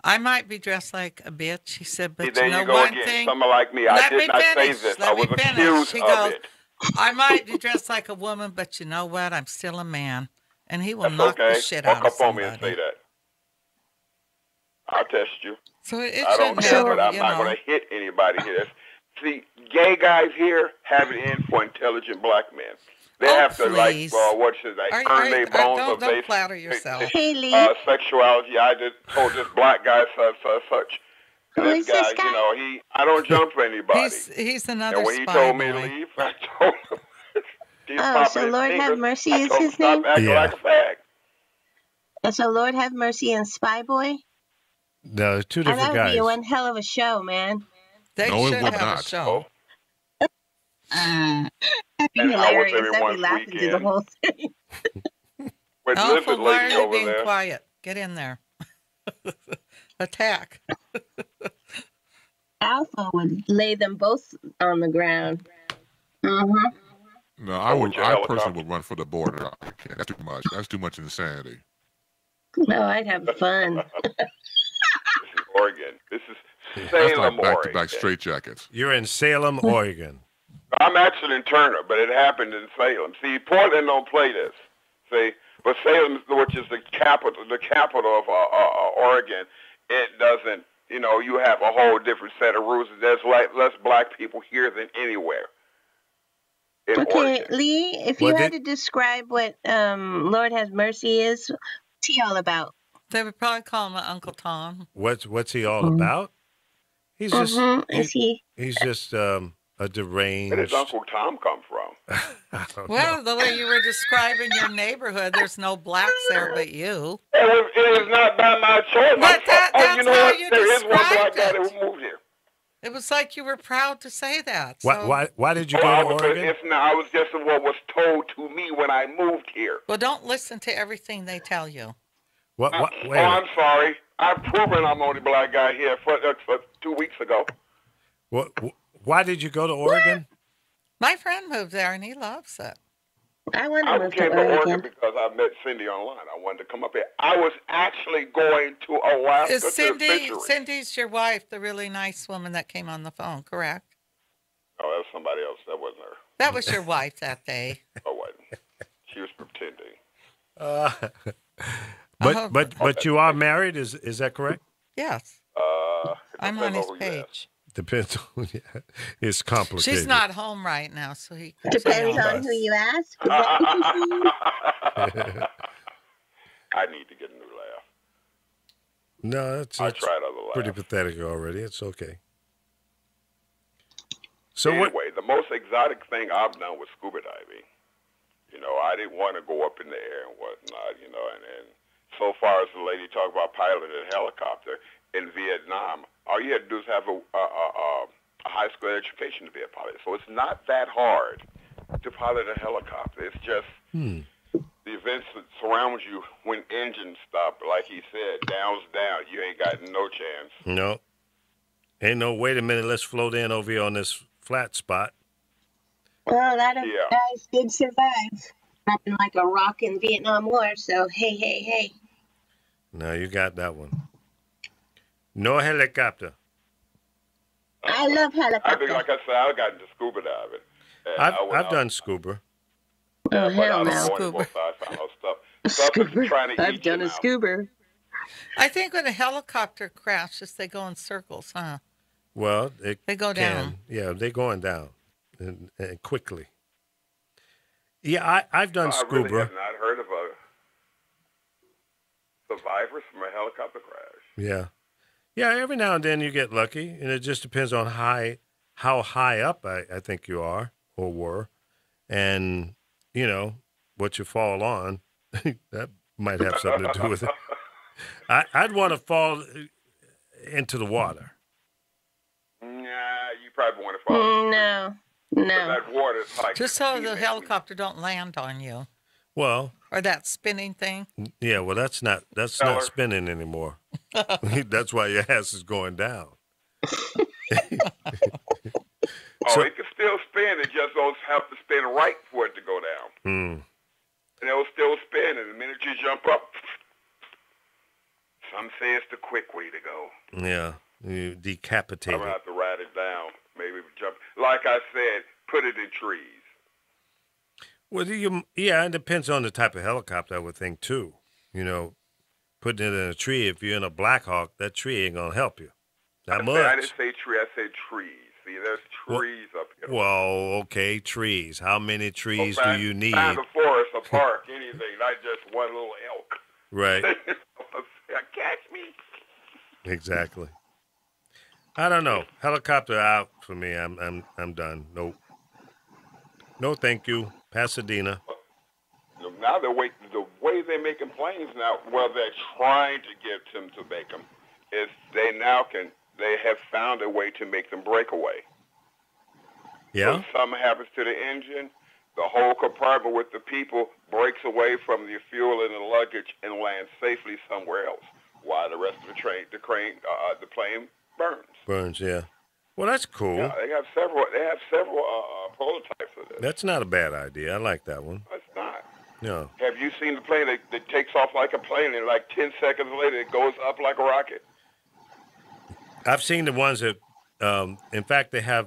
I might be dressed like a bitch. He said, but There you know you go one again. thing? Someone like me. I Let did me not say finish. this. Let I me was finish. accused He of goes, it. I might be dressed like a woman, but you know what? I'm still a man. And he will That's knock okay. the shit Walk out of up on me and say somebody. that. I'll test you. So it I don't shouldn't care, matter, but I'm you not know. going to hit anybody here. See, gay guys here have it in for intelligent black men. They Oh, have to please. what should they earn their bones don't flatter yourself. Hey, Lee. sexuality. I just told this black guy such. Who This is this guy, guy? you know, I don't jump for anybody. He's another And when he spy told me to boy. leave, I told him. He's Oh, popping so his Lord have fingers. mercy I is told him his stop name? acting Yeah. like a fag. And so Lord have mercy and Spy Boy. No, two And different that would be guys. one hell of a show, man. They No, it should would have a not. show. That'd be And how was hilarious. I'd be everyone's laughing through the weekend? whole thing. With Alpha, lizard why are lady you over being there. quiet? Get in there. Attack. Alpha would lay them both on the ground. Mm-hmm. No, I with your personally helicopter. would run for the border. I can't. That's too much. That's too much insanity. No, I'd have fun. This is Oregon. This is That's Salem, like back-to-back Oregon. straitjackets. You're in Salem, Oregon. I'm actually in Turner, but it happened in Salem. See, Portland don't play this. See, but Salem, which is the capital of Oregon, it doesn't. You know, you have a whole different set of rules. There's less black people here than anywhere in Okay, Oregon. Lee, if you What had did- to describe what Lord Have Mercy is, what's he all about? They would probably call him Uncle Tom. What's he all about? He's just Is he? he's just a deranged. Where does Uncle Tom come from? I don't know. Well, the way you were describing your neighborhood, there's no blacks there but you. It is not by my choice. But that's you know how what? you There is one black described guy it. that moved here. It was like you were proud to say that. Why did you Well, go to Oregon? I was just what was told to me when I moved here. Well, don't listen to everything they tell you. What? Oh, Wait a I'm minute. sorry. I've proven I'm the only black guy here for 2 weeks ago. Why did you go to Oregon? My friend moved there and he loves it. I want I to move to came to Oregon Oregon. because I met Cindy online. I wanted to come up here. I was actually going to Alaska Is to the Cindy? fishery. Cindy's your wife, the really nice woman that came on the phone, correct? Oh, that was somebody else. That wasn't her. That was your wife that day. Oh, wasn't. She was pretending. But you are married. Is that correct? Yes, It I'm on depends his on who you ask. page. Depends on. It's complicated. She's not home right now, so he could say Depends all on this. who you ask. Is that what you're saying? I need to get a new laugh. No, it's I tried other laughs. pretty pathetic already. It's okay. So what? Anyway, the most exotic thing I've done was scuba diving. You know, I didn't want to go up in the air and whatnot, you know, and so far as the lady talked about piloting a helicopter in Vietnam, all you had to do is have a high school education to be a pilot. So it's not that hard to pilot a helicopter. It's just the events that surround you when engines stop, like he said, down's down. You ain't got no chance. No. Ain't no. Wait a minute. Let's float in over here on this flat spot. Well, a lot of Yeah. guys did survive. Dropping like a rock in the Vietnam War, so hey. No, you got that one. No helicopter. I love I think, helicopter. like I said, I got into scuba diving. And I went I've out- done scuba. Oh, but hell I no. don't go anymore, so I found out stuff. Stuff is Scuba. trying to I've eat you done a now. scuba. I think when a helicopter crashes, they go in circles, huh? Well, They go down. Yeah, they're going down and quickly. Yeah, I've done I really scuba. have not heard of a survivors from a helicopter crash. Yeah. Yeah, every now and then you get lucky, and it just depends on how high up I think you are or were, and, you know, what you fall on. That might have something to do with it. I'd want to fall into the water. Nah, you probably want to fall. No. But No. that water is like Just so the steaming. helicopter don't land on you. Well, Or that spinning thing. yeah, well, that's not Feller. spinning anymore. That's why your ass is going down. Oh, So- it can still spin. It just don't have to spin right for it to go down. Hmm. And it'll still spin. And the minute you jump up, some say it's the quick way to go. Yeah, you decapitate I'm going to it. have to ride it down. Maybe jump. Like I said, put it in trees. Well, yeah, it depends on the type of helicopter, I would think, too. You know, putting it in a tree, if you're in a Black Hawk, that tree ain't going to help you. Not I much. didn't say tree. I said trees. See, there's trees up here. Well, okay, trees. How many trees do you need? Find a forest, a park, anything, not just one little elk. Right, Catch me. exactly. I don't know. Helicopter out for me. I'm done. Nope. No, thank you. Pasadena. Now the way they're making planes now, well, they're trying to get them to make them, is they have found a way to make them break away. Yeah. If something happens to the engine, the whole compartment with the people breaks away from the fuel and the luggage and lands safely somewhere else, while the rest of the plane burns. Burns. Yeah. Well, that's cool. Yeah, they have several prototypes of this. That's not a bad idea. I like that one. It's not. Yeah. Have you seen the plane that takes off like a plane and like 10 seconds later it goes up like a rocket? I've seen the ones that, in fact, they have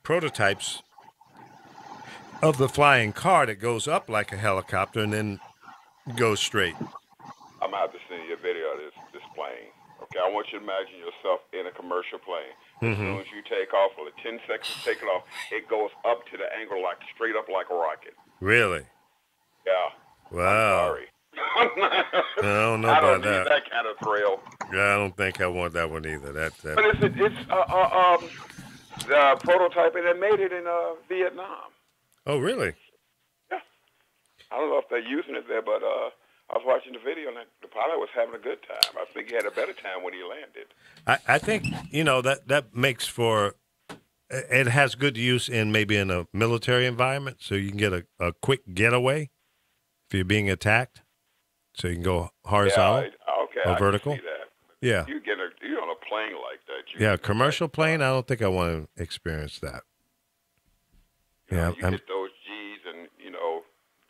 prototypes of the flying car that goes up like a helicopter and then goes straight. I'm going to have to send you a video of this plane. Okay, I want you to imagine yourself in a commercial plane. As soon as you take off, or the 10 seconds to take it off, it goes up to the angle like straight up like a rocket. Really? Yeah. Wow. Sorry. I don't know I don't about need that. that kind of thrill. Yeah, I don't think I want that one either. But it's the prototype, and they made it in Vietnam. Oh, really? Yeah. I don't know if they're using it there, but I was watching the video, and the pilot was having a good time. I think he had a better time when he landed. I think, you know, that makes for, it has good use maybe in a military environment, so you can get a quick getaway if you're being attacked. So you can go horizontal or vertical. I can see that. Yeah. You're on a plane like that. Yeah, commercial plane, I don't think I want to experience that. Yeah, You get those G's and,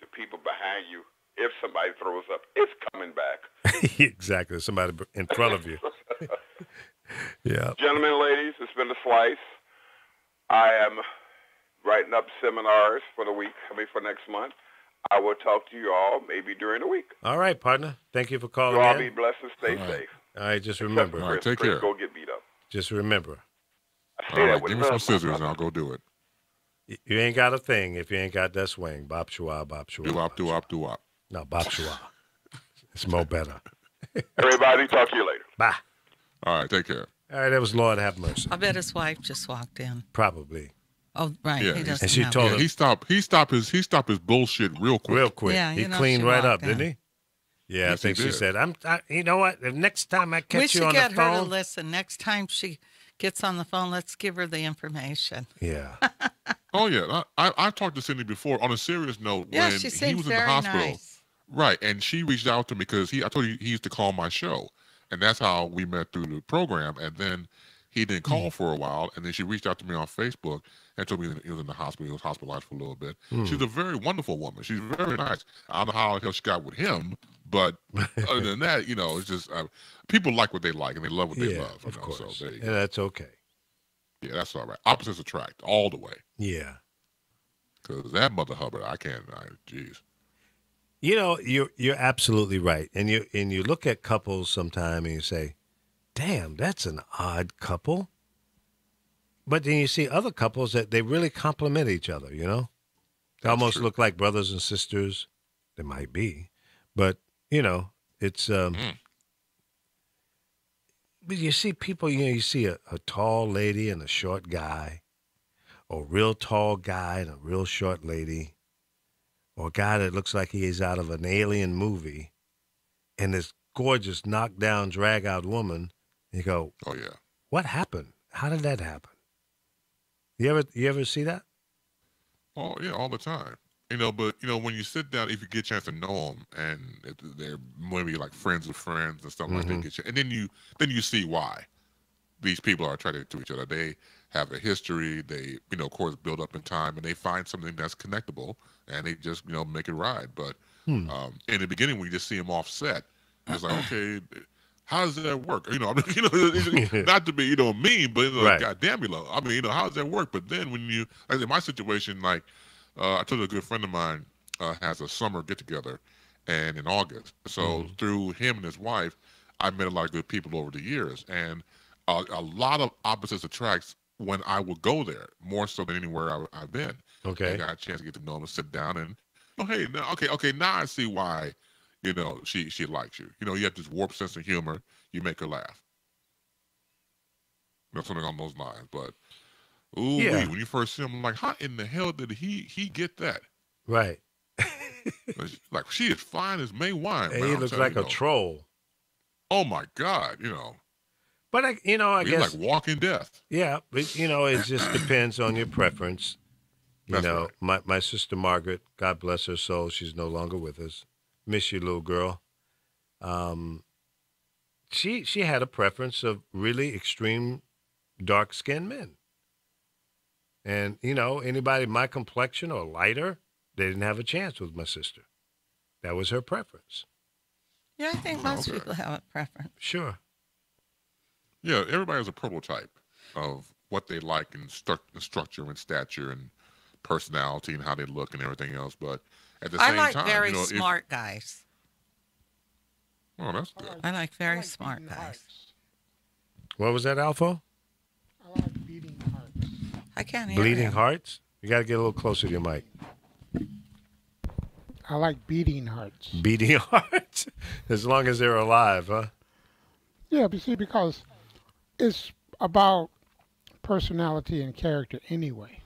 the people behind you. If somebody throws up, it's coming back. exactly. Somebody in front of you. Yeah. Gentlemen, ladies, it's been a slice. I am writing up seminars for the week, for next month. I will talk to you all maybe during the week. All right, partner. Thank you for calling You all in. be blessed and stay safe. All right, just remember. All right, take Chris, care. Go get beat up. Just remember. I All say that right, with give me some love, scissors my and I'll brother. go do it. You ain't got a thing if you ain't got that swing. Bop shua, bop shua. Do-wop, do-wop, do-wop. No, bop shua. It's more better. Everybody, talk to you later. Bye. All right, take care. All right, that was Lord have mercy. I bet his wife just walked in. Probably. Oh, right. Yeah, He doesn't and she have told it. him- He stopped his bullshit real quick. Real quick. Yeah, he you know, cleaned she right up, walked in. didn't he? Yeah, Yes, I think he she did. said, you know what? If next time I We catch you should on get the her to phone. listen. Next time she gets on the phone, let's give her the information. Yeah. Oh yeah, I talked to Cindy before. On a serious note, Yeah, when she he seems was in the very hospital, nice. right? And she reached out to me because I told you he used to call my show, and that's how we met through the program. And then He didn't call for a while, and then she reached out to me on Facebook and told me that he was in the hospital. He was hospitalized for a little bit. She's a very wonderful woman. She's very nice. I don't know how the hell she got with him, but other than that, it's just people like what they like and they love what they love. Of course. So there you And go. that's okay. Yeah, that's all right. Opposites attract all the way. Yeah. Because that Mother Hubbard, jeez. You're absolutely right. And you look at couples sometime and you say, damn, that's an odd couple. But then you see other couples that they really complement each other, They almost look like brothers and sisters. They might be. But, it's but you see people, you see a tall lady and a short guy, or a real tall guy and a real short lady, or a guy that looks like he is out of an alien movie, and this gorgeous knockdown, drag-out woman. You go, oh yeah, what happened? How did that happen? You ever see that? Oh yeah, all the time. But when you sit down, if you get a chance to know them, and if they're maybe like friends of friends and stuff like that, and then you see why these people are attracted to each other. They have a history. They of course build up in time, and they find something that's connectable, and they just make it ride. But in the beginning, when you just see them offset, it's like, okay, how does that work? Not to be mean, but right. goddamn, how does that work? But then when like in my situation, like. I told a good friend of mine has a summer get together, and in August. So through him and his wife, I met a lot of good people over the years, and a lot of opposites attracts when I would go there, more so than anywhere I've been. Okay, I got a chance to get to know him and sit down and hey, okay, now I see why she likes you. You have this warped sense of humor. You make her laugh. Something on those lines, but. Ooh, yeah. When you first see him, I'm like, how in the hell did he get that? Right. Like, she is fine as May wine. And man, he looks like a troll. Oh my God, But I he's guess like walking death. Yeah, but it just depends on your preference. Right. My sister Margaret, God bless her soul, she's no longer with us. Miss you, little girl. She had a preference of really extreme dark-skinned men. And, anybody my complexion or lighter, they didn't have a chance with my sister. That was her preference. Yeah, I think most people have a preference. Sure. Yeah, everybody has a prototype of what they like in structure and stature and personality and how they look and everything else. But at the same time, I like very smart guys. Oh, that's good. I like very smart guys. What was that, Alpha? I like beating hearts. I can't hear Bleeding him. hearts? You got to get a little closer to your mic. I like beating hearts. Beating hearts? As long as they're alive, huh? Yeah, but see, because it's about personality and character anyway.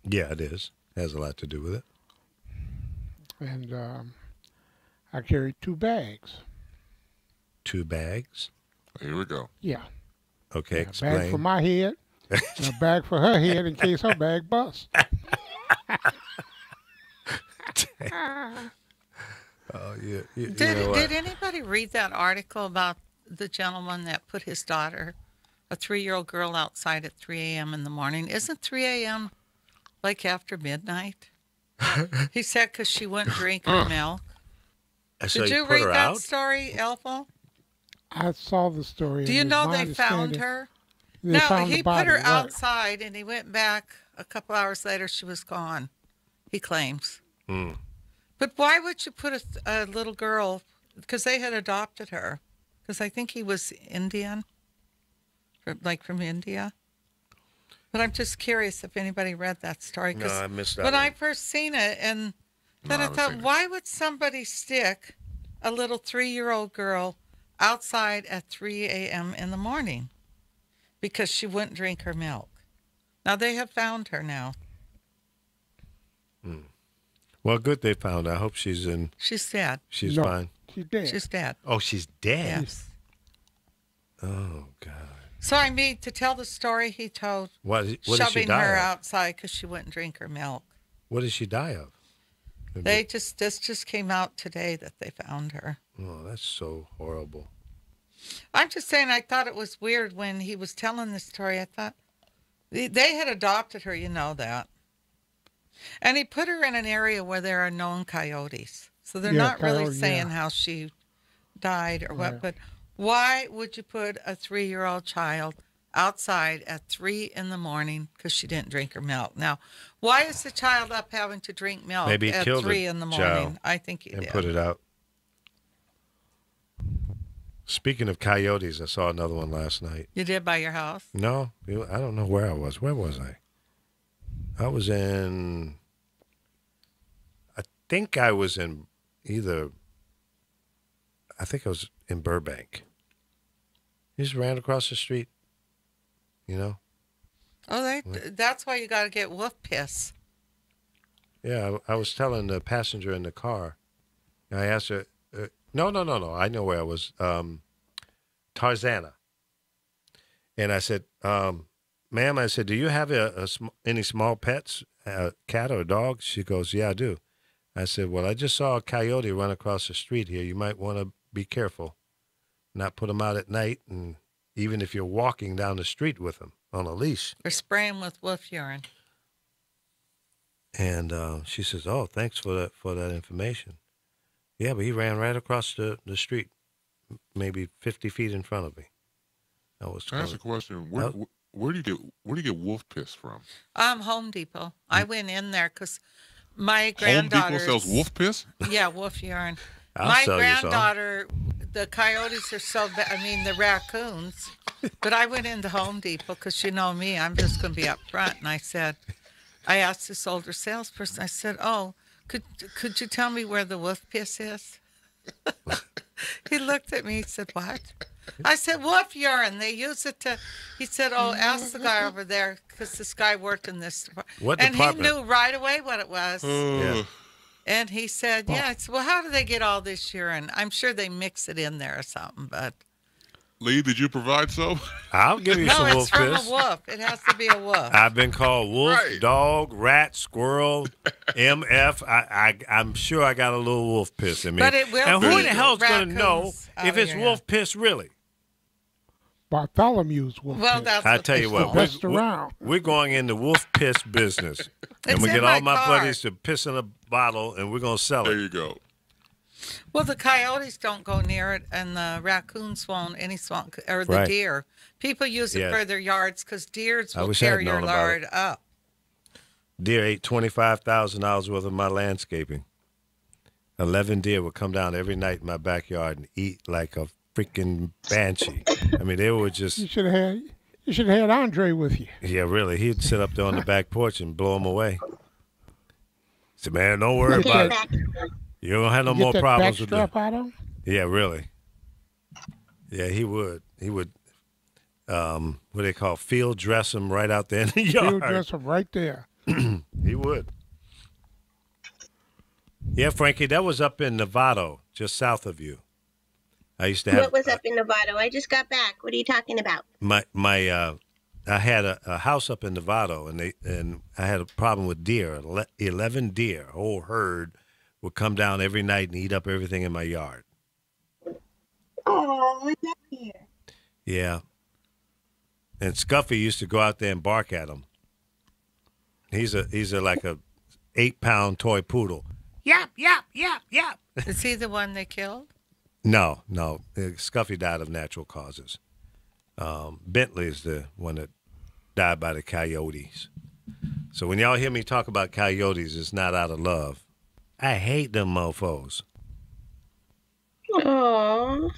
Yeah, it is. It has a lot to do with it. And I carry 2 bags. 2 bags? Here we go. Yeah. Okay, A explain. bag for my head and a bag for her head in case her bag busts. Oh, yeah. Did anybody read that article about the gentleman that put his daughter, a 3-year-old girl, outside at 3 a.m. in the morning? Isn't 3 a.m. like after midnight? He said because she wouldn't drink her milk. So Did you put read her that out? story, Elfo? I saw the story. Do and you it's know my they found understanding her? they No, found he the body, put her right. outside and he went back a couple hours later. She was gone, he claims. But why would you put a little girl, because they had adopted her, because I think he was Indian, from India. But I'm just curious if anybody read that story. No, I missed that When I one. first seen it, and then No, I I haven't thought, seen it. why would somebody stick a little 3-year-old girl outside at 3 a.m. in the morning? Because she wouldn't drink her milk. Now they have found her now. Well, good they found her. I hope she's She's dead. she's No, fine. she's dead. She's dead. Oh, she's dead? Yes. Oh, God. So I mean, to tell the story he told, What did she shoving die her of? outside because she wouldn't drink her milk. What did she die of? This just came out today that they found her. Oh, that's so horrible. I'm just saying, I thought it was weird when he was telling the story. I thought they had adopted her, you know that. And he put her in an area where there are known coyotes. So they're not really saying how she died or what. But why would you put a 3-year-old child outside at 3 in the morning because she didn't drink her milk? Now, why is the child up having to drink milk Maybe at killed 3 in the morning? child I think he and did. put it out. Speaking of coyotes, I saw another one last night. You did by your house? No, I don't know where I was. Where was I? I was in, I think I was in I think I was in Burbank. He just ran across the street, you know? Oh, that's why you got to get wolf piss. Yeah, I was telling the passenger in the car. I asked her, no. I know where I was. Tarzana. And I said, ma'am, I said, do you have any small pets, a cat or a dog? She goes, yeah, I do. I said, well, I just saw a coyote run across the street here. You might want to be careful, not put them out at night, and even if you're walking down the street with them on a leash. Or spray them with wolf urine. And she says, oh, thanks for that information. Yeah, but he ran right across the street, maybe 50 feet in front of me. Can I ask a question? Where do you get wolf piss from? Home Depot. I went in there because my granddaughter. Home Depot sells wolf piss? Yeah, wolf urine. I'll My sell you some. granddaughter, the coyotes are so bad. I mean, the raccoons. But I went into Home Depot because you know me. I'm just going to be up front. And I asked this older salesperson, I said, oh, could you tell me where the wolf piss is? He looked at me. He said, what? I said, wolf urine. They use it to. He said, oh, ask the guy over there because this guy worked in this department. What and department? he knew right away what it was. Yeah. And he said, yeah. I said, well, how do they get all this urine? I'm sure they mix it in there or something, but. Lee, did you provide some? I'll give you some No, wolf it's from piss. a wolf. It has to be a wolf. I've been called wolf, Right. dog, rat, squirrel, MF. I'm sure I got a little wolf piss in me. But it will and who be in the hell's going to know raccoons out if of it's your wolf piss really? Bartholomew's wolf Well, piss. that's I what tell they you call what, it. Best around. we're going into wolf piss business. And It's we in get all my my car. buddies to piss in a bottle, and we're going to sell There it. you go. Well, the coyotes don't go near it, and the raccoons won't, or the Right. deer. People use it Yeah. for their yards because deers I will wish I had tear your known about yard up. Deer ate $25,000 worth of my landscaping. 11 deer would come down every night in my backyard and eat like a freaking banshee. I mean, they were just, You should have had Andre with you. yeah, really. He'd sit up there on the back porch and blow them away. Said, man, don't worry about it. You don't have no Get more that problems with backstrap them. out of him. Yeah, really. Yeah, he would. He would, what do they call, field dress them right out there in the yard. Field dress him right there. He would. Yeah, Frankie, that was up in Novato, just south of you. I used to have What was up in Novato? I just got back. What are you talking about? I had a house up in Novato, and I had a problem with deer. 11 deer, a whole herd, would come down every night and eat up everything in my yard. Oh, I got here. Yeah. And Scuffy used to go out there and bark at them. He's a like a 8-pound toy poodle. Yap, yap, yap, yap. Is he the one they killed? No. Scuffy died of natural causes. Bentley's the one that died by the coyotes. So when y'all hear me talk about coyotes, it's not out of love. I hate them mofos. Oh,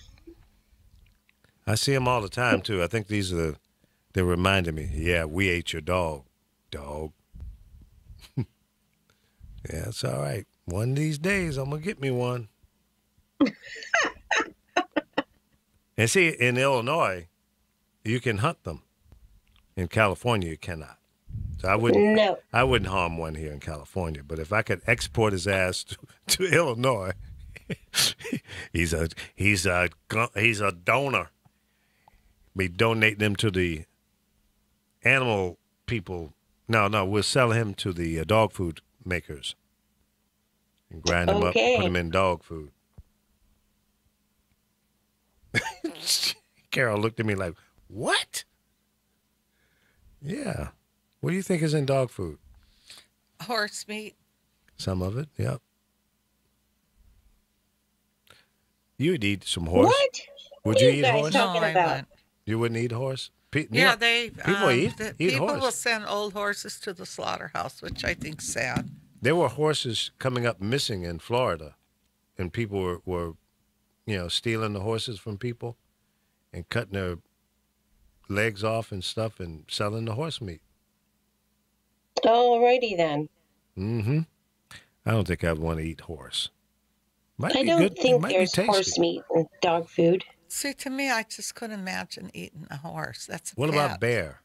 I see them all the time, too. I think they're reminding me, yeah, we ate your dog. Yeah, it's all right. One of these days, I'm going to get me one. And see, in Illinois, you can hunt them. In California, you cannot. So I wouldn't harm one here in California. But if I could export his ass to Illinois, he's a donor. Be donating them to the animal people. No, we'll sell him to the dog food makers and grind them up, Okay. put them in dog food. Carol looked at me like, what? Yeah. What do you think is in dog food? Horse meat. Some of it, yep. You would eat some horse. What? Would you you eat guys horse? talking I about? wouldn't. You wouldn't eat horse? Yeah, they people eat people horse. will send old horses to the slaughterhouse, which I think's sad. There were horses coming up missing in Florida, and people were stealing the horses from people and cutting their legs off and stuff and selling the horse meat. Alrighty then. Mm-hmm. I don't think I'd want to eat horse. Might I be don't good. It think might there's be tasty. horse meat in dog food. See, to me, I just couldn't imagine eating a horse. That's a What pet. about bear?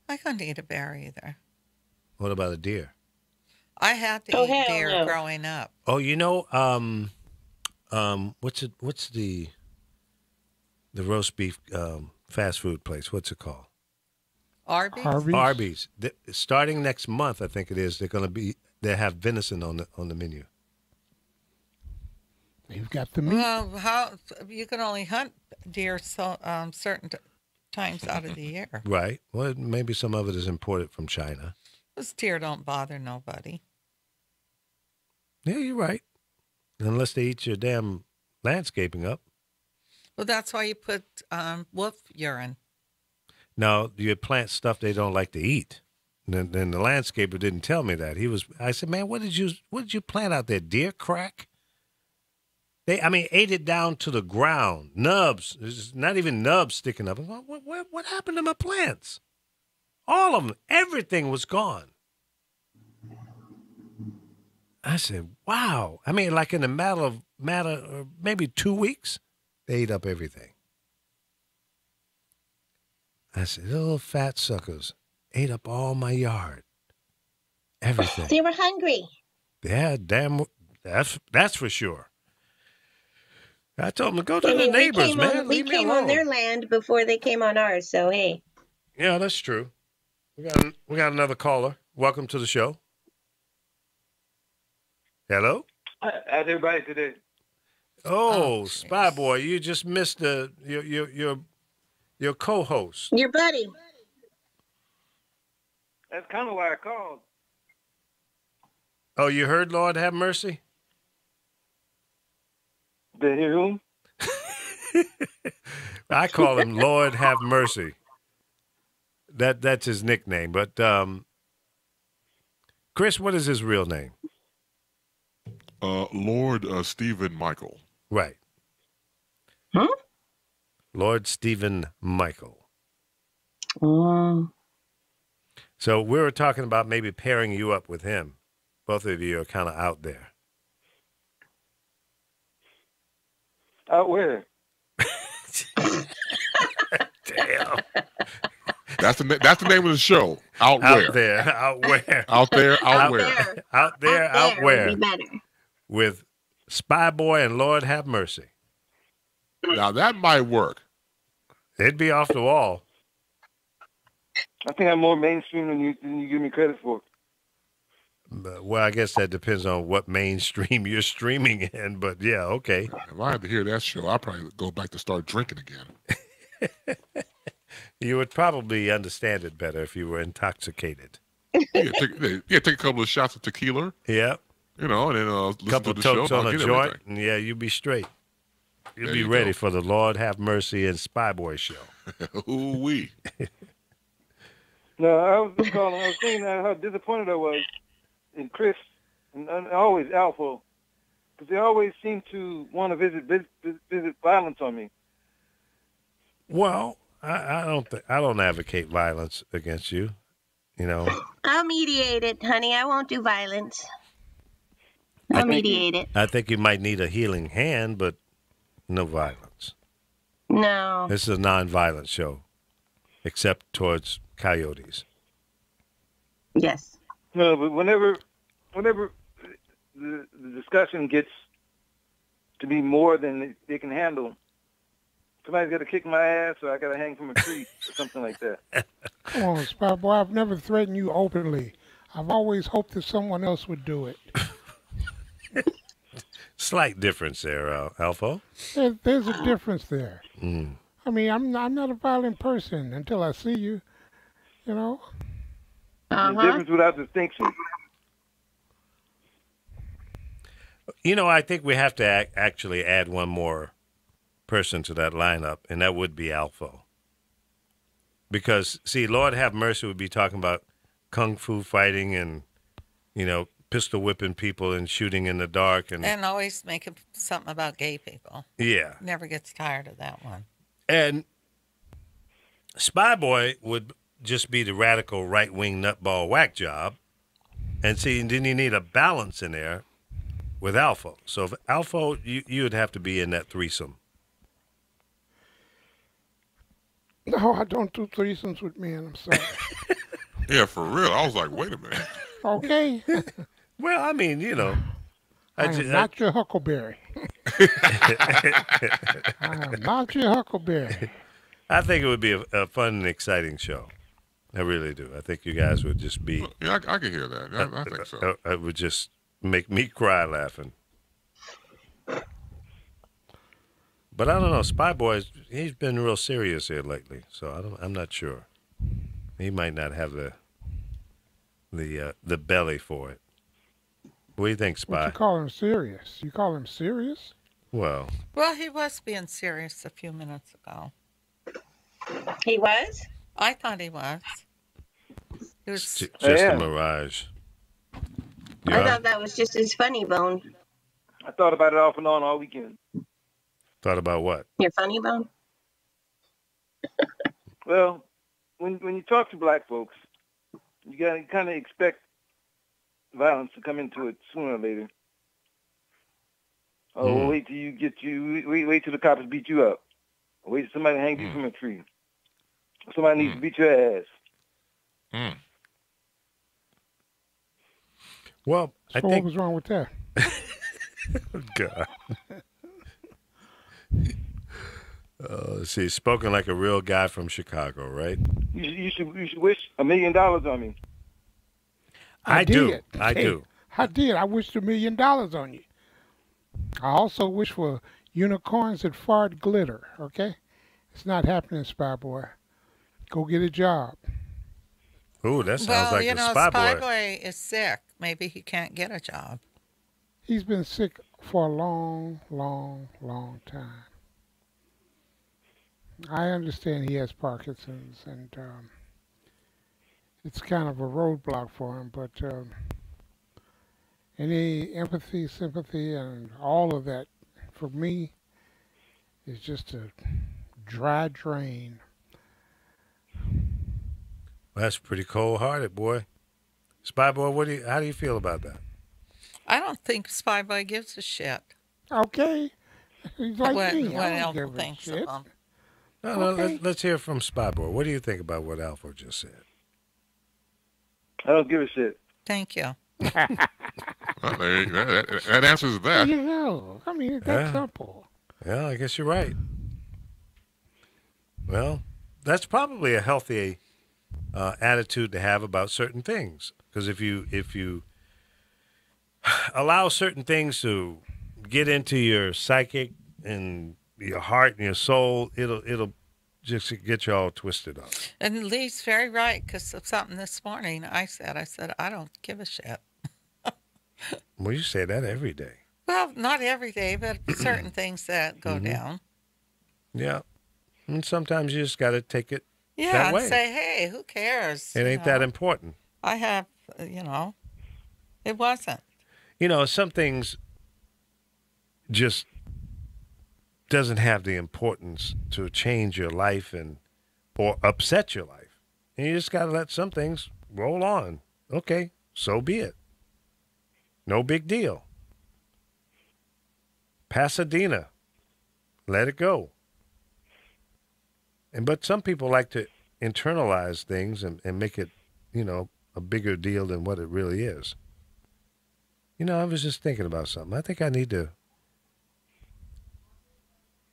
I couldn't eat a bear either. What about a deer? I had to Oh, eat hell deer no. growing up. Oh, what's the roast beef fast food place? What's it called? Arby's? Arby's. Starting next month, I think it is. They have venison on the menu. You've got the meat. Well, how you can only hunt deer certain times out of the year. Right. Well, maybe some of it is imported from China. Those deer don't bother nobody. Yeah, you're right. Unless they eat your damn landscaping up. Well, that's why you put wolf urine. No, you plant stuff they don't like to eat. And then the landscaper didn't tell me that. I said, man, what did you plant out there? Deer crack? They ate it down to the ground. Nubs. There's not even nubs sticking up. What happened to my plants? All of them. Everything was gone. I said, wow. Like in a matter of maybe 2 weeks, they ate up everything. I said, little fat suckers ate up all my yard. Everything. They were hungry. Yeah, damn. That's for sure. I told them to go to I the mean, neighbors, man. We Leave me came alone. on their land before they came on ours, so hey. Yeah, that's true. We got another caller. Welcome to the show. Hello. How's everybody today? Oh, Spy Boy, you just missed your co-host. Your buddy. That's kind of why I called. Oh, you heard Lord Have Mercy? Did you hear whom? I call him Lord Have Mercy. That's his nickname. But Chris, what is his real name? Lord Stephen Michael. Right. Huh? Lord Stephen Michael. Oh. So we were talking about maybe pairing you up with him. Both of you are kind of out there. Out where? Damn. That's the name of the show. Out where? Out there. Out where? Out there. Out where? There. Out there. Out where? Would be better. With Spy Boy and Lord Have Mercy. Now that might work. It'd be off the wall. I think I'm more mainstream than you give me credit for. But, well, I guess that depends on what mainstream you're streaming in. But yeah, okay. If I had to hear that show, I'd probably go back to start drinking again. You would probably understand it better if you were intoxicated. Take a couple of shots of tequila. Yeah. And then listen Couple to the show. tokes And on I'll a get joint, everything. and yeah, you'd be straight. You'd There be you ready go. for the Lord Have Mercy and Spy Boy show. Ooh wee. No, I was just calling. I was saying how disappointed I was in Chris and always Alpha, because they always seem to want to visit violence on me. Well, I don't advocate violence against you. I'll mediate it, honey. I won't do violence. I'll mediate it. I think you might need a healing hand, but no violence. No. This is a non-violent show, except towards coyotes. Yes. No, but whenever the discussion gets to be more than they can handle, somebody's got to kick my ass, or I got to hang from a tree, or something like that. Come on, Spy Boy. I've never threatened you openly. I've always hoped that someone else would do it. Slight difference there, Alpha. There's a difference there. I mean, I'm not a violent person until I see you. You know. There's difference without distinction. You know, I think we have to actually add one more person to that lineup, and that would be Alpha. Because, see, Lord have mercy would be talking about kung fu fighting and, you know, pistol whipping people and shooting in the dark. And always making something about gay people. Yeah. Never gets tired of that one. And Spy Boy would just be the radical right-wing nutball whack job. And see, then you need a balance in there with Alpha. So if Alpha, you would have to be in that threesome. No, I don't do threesomes with men. I'm sorry. Yeah, for real. I was like, wait a minute. Okay. Well, I mean, you know. I am not your Huckleberry. I am not your Huckleberry. I think it would be a fun and exciting show. I really do. I think you guys would just be... Yeah, I can hear that. I think so. It would just make me cry laughing. But I don't know. Spy Boy, he's been real serious here lately, so I'm not sure. He might not have the belly for it. What do you think, Spy? What you call him serious? You call him serious? Well, he was being serious a few minutes ago. He was? I thought he was. It was just a mirage. I thought that was just his funny bone. I thought about it off and on all weekend. Thought about what? Your funny bone? Well, when you talk to black folks, you gotta kind of expect violence to come into it sooner or later. Oh, wait till wait till the cops beat you up. Or wait till somebody hangs you from a tree. Somebody needs to beat your ass. Well, so what was wrong with that? God. See, spoken like a real guy from Chicago, right? You should wish $1 million on me. I do. I did. I wished $1 million on you. I also wish for unicorns that fart glitter. Okay, it's not happening, Spy Boy. Go get a job. Ooh, that sounds like the Spy Boy. Spy Boy is sick. Maybe he can't get a job. He's been sick for a long, long, long time. I understand he has Parkinson's, and it's kind of a roadblock for him, but any empathy, sympathy, and all of that, for me, is just a dry drain. That's pretty cold-hearted, boy. Spy Boy, how do you feel about that? I don't think Spy Boy gives a shit. Okay. He's like me. What Alpha thinks of him. No, let's hear from Spy Boy. What do you think about what Alpha just said? I don't give a shit. Thank you. That answers that. You know, I mean, that's simple. Yeah, I guess you're right. Well, that's probably a healthy attitude to have about certain things. Because if you allow certain things to get into your psychic and your heart and your soul, it'll just get you all twisted up. And Lee's very right, because of something this morning I said, I don't give a shit. Well, you say that every day. Well, not every day, but certain things that go down. Yeah. And sometimes you just got to take it that way. And say, hey, who cares? It ain't that important. I have, it wasn't. Some things just doesn't have the importance to change your life or upset your life. And you just got to let some things roll on. Okay, so be it. No big deal. Pasadena, let it go. But some people like to internalize things and make it, a bigger deal than what it really is. I was just thinking about something. I think I need to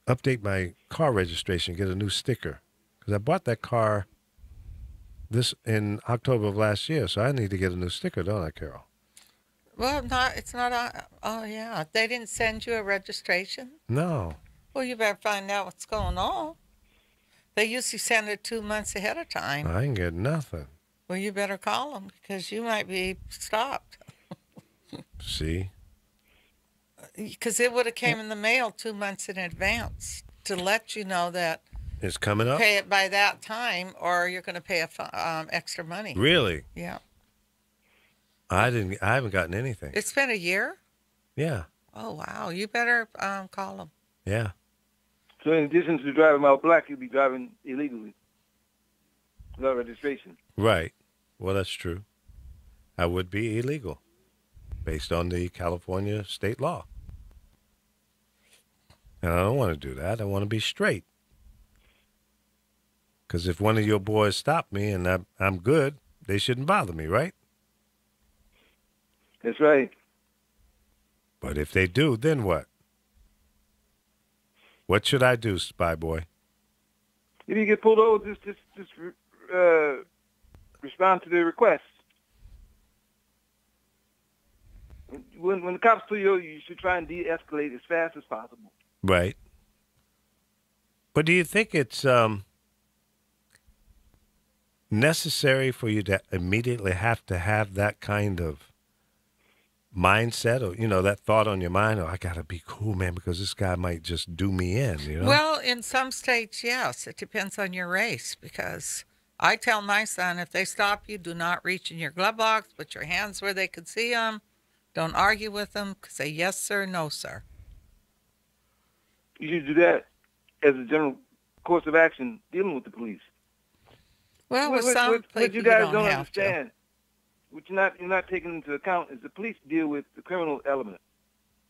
update my car registration, get a new sticker. Because I bought that car in October of last year, so I need to get a new sticker, don't I, Carol? Well, it's not, oh yeah. They didn't send you a registration? No. Well, you better find out what's going on. They usually send it 2 months ahead of time. I ain't get nothing. Well, you better call them because you might be stopped. See? Because it would have came in the mail 2 months in advance to let you know that It's coming up? pay it by that time or you're going to pay extra money. Really? Yeah. I haven't gotten anything. It's been a year? Yeah. Oh, wow. You better call them. Yeah. So in addition to driving while black, you'd be driving illegally without registration. Right. Well, that's true. I would be illegal based on the California state law. And I don't want to do that. I want to be straight. Because if one of your boys stopped me and I'm good, they shouldn't bother me, right? That's right. But if they do, then what? What should I do, Spy Boy? If you get pulled over, just respond to their request. When the cops pull you over, you should try and de-escalate as fast as possible. Right. But do you think it's necessary for you to immediately have to have that kind of mindset or, that thought on your mind, I got to be cool, man, because this guy might just do me in, Well, in some states, yes. It depends on your race because I tell my son, if they stop you, do not reach in your glove box, put your hands where they could see them. Don't argue with them. Say yes, sir, no, sir. You should do that as a general course of action dealing with the police. Well, with some people, what you guys don't have to. understand, what you're not taking into account is the police deal with the criminal element.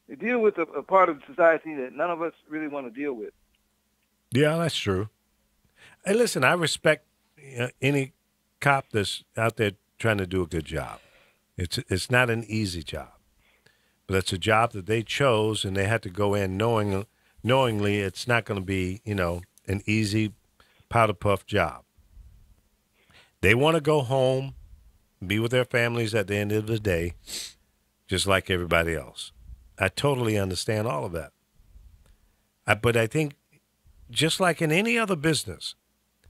They deal with a part of society that none of us really want to deal with. Yeah, that's true. Hey, listen, I respect any cop that's out there trying to do a good job. It's not an easy job, but it's a job that they chose, and they had to go in knowingly it's not going to be, an easy powder puff job. They want to go home, be with their families at the end of the day, just like everybody else. I totally understand all of that. But I think, just like in any other business,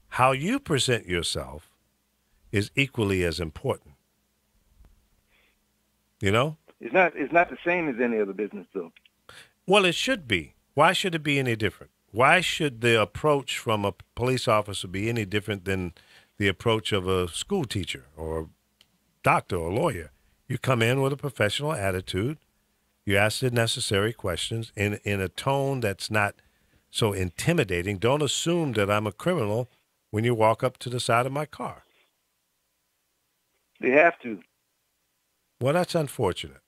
how you present yourself is equally as important. It's not the same as any other business, though. Well, it should be. Why should it be any different? Why should the approach from a police officer be any different than the approach of a school teacher or a doctor or lawyer? You come in with a professional attitude. You ask the necessary questions in a tone that's not so intimidating. Don't assume that I'm a criminal when you walk up to the side of my car. They have to. Well, that's unfortunate.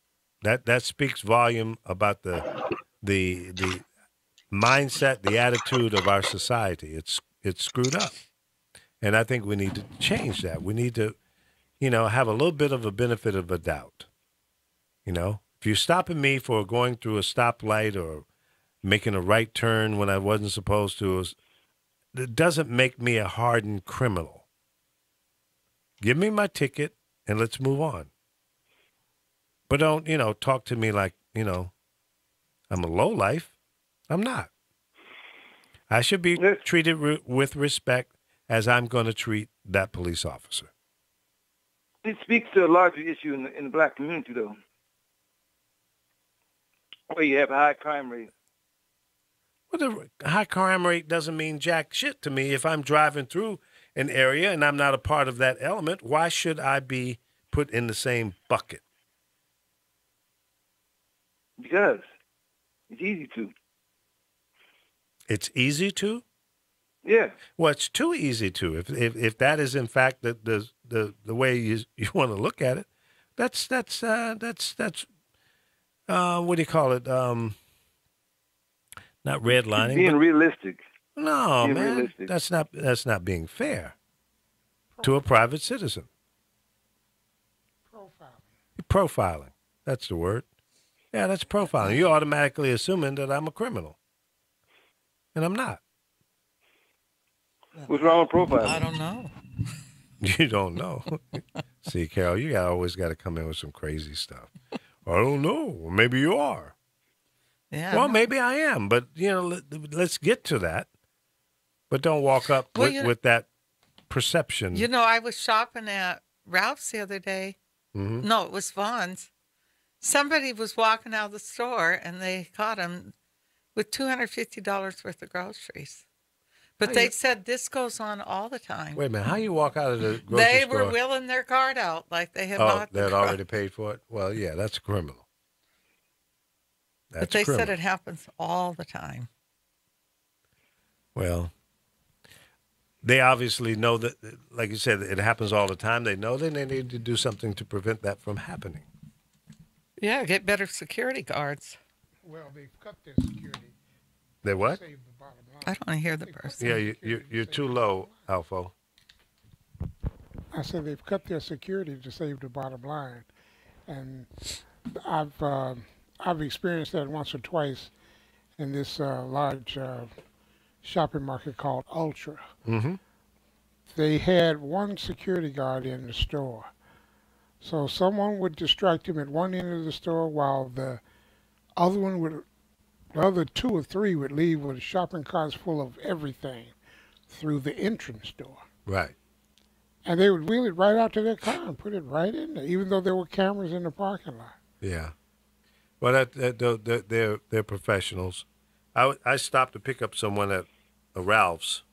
That speaks volume about the mindset, the attitude of our society. It's screwed up. And I think we need to change that. We need to, have a little bit of a benefit of a doubt. If you're stopping me for going through a stoplight or making a right turn when I wasn't supposed to, it doesn't make me a hardened criminal. Give me my ticket and let's move on. But don't, talk to me like, I'm a lowlife. I'm not. I should be treated with respect as I'm going to treat that police officer. It speaks to a larger issue in the black community, though, where you have a high crime rate. Well, the high crime rate doesn't mean jack shit to me. If I'm driving through an area and I'm not a part of that element, why should I be put in the same bucket? Because it's easy to. It's easy to? Yeah. Well, it's too easy to. If that is in fact the way you want to look at it, that's what do you call it? Not redlining. Being realistic. No, being man, realistic. that's not being fair to a private citizen. Profiling. That's the word. Yeah, that's profiling. You're automatically assuming that I'm a criminal, and I'm not. What's wrong with profiling? I don't know. You don't know. See, Carol, you always got to come in with some crazy stuff. I don't know. Maybe you are. Yeah. Well, maybe I am, but let's get to that. But don't walk up Well, with that perception. You know, I was shopping at Ralph's the other day. Mm-hmm. No, it was Vaughn's. Somebody was walking out of the store and they caught him with $250 worth of groceries. But they said this goes on all the time. Wait a minute. How you walk out of the grocery They store? were wheeling their card out like they had bought the they had car. already paid for it? Well, yeah, that's criminal. But they said it happens all the time. Well, they obviously know that, like you said, it happens all the time. They know they need to do something to prevent that from happening. Yeah, get better security guards. Well, they've cut their security. They what? Save the bottom line. I don't hear the person. Yeah, you're too low, Alfo. I said they've cut their security to save the bottom line, and I've experienced that once or twice in this large shopping market called Ultra. Mm-hmm. They had one security guard in the store, so someone would distract him at one end of the store while the other two or three would leave with shopping carts full of everything through the entrance door. Right. And they would wheel it right out to their car and put it right in there, even though there were cameras in the parking lot. Yeah. Well, they're professionals. I stopped to pick up someone at a Ralph's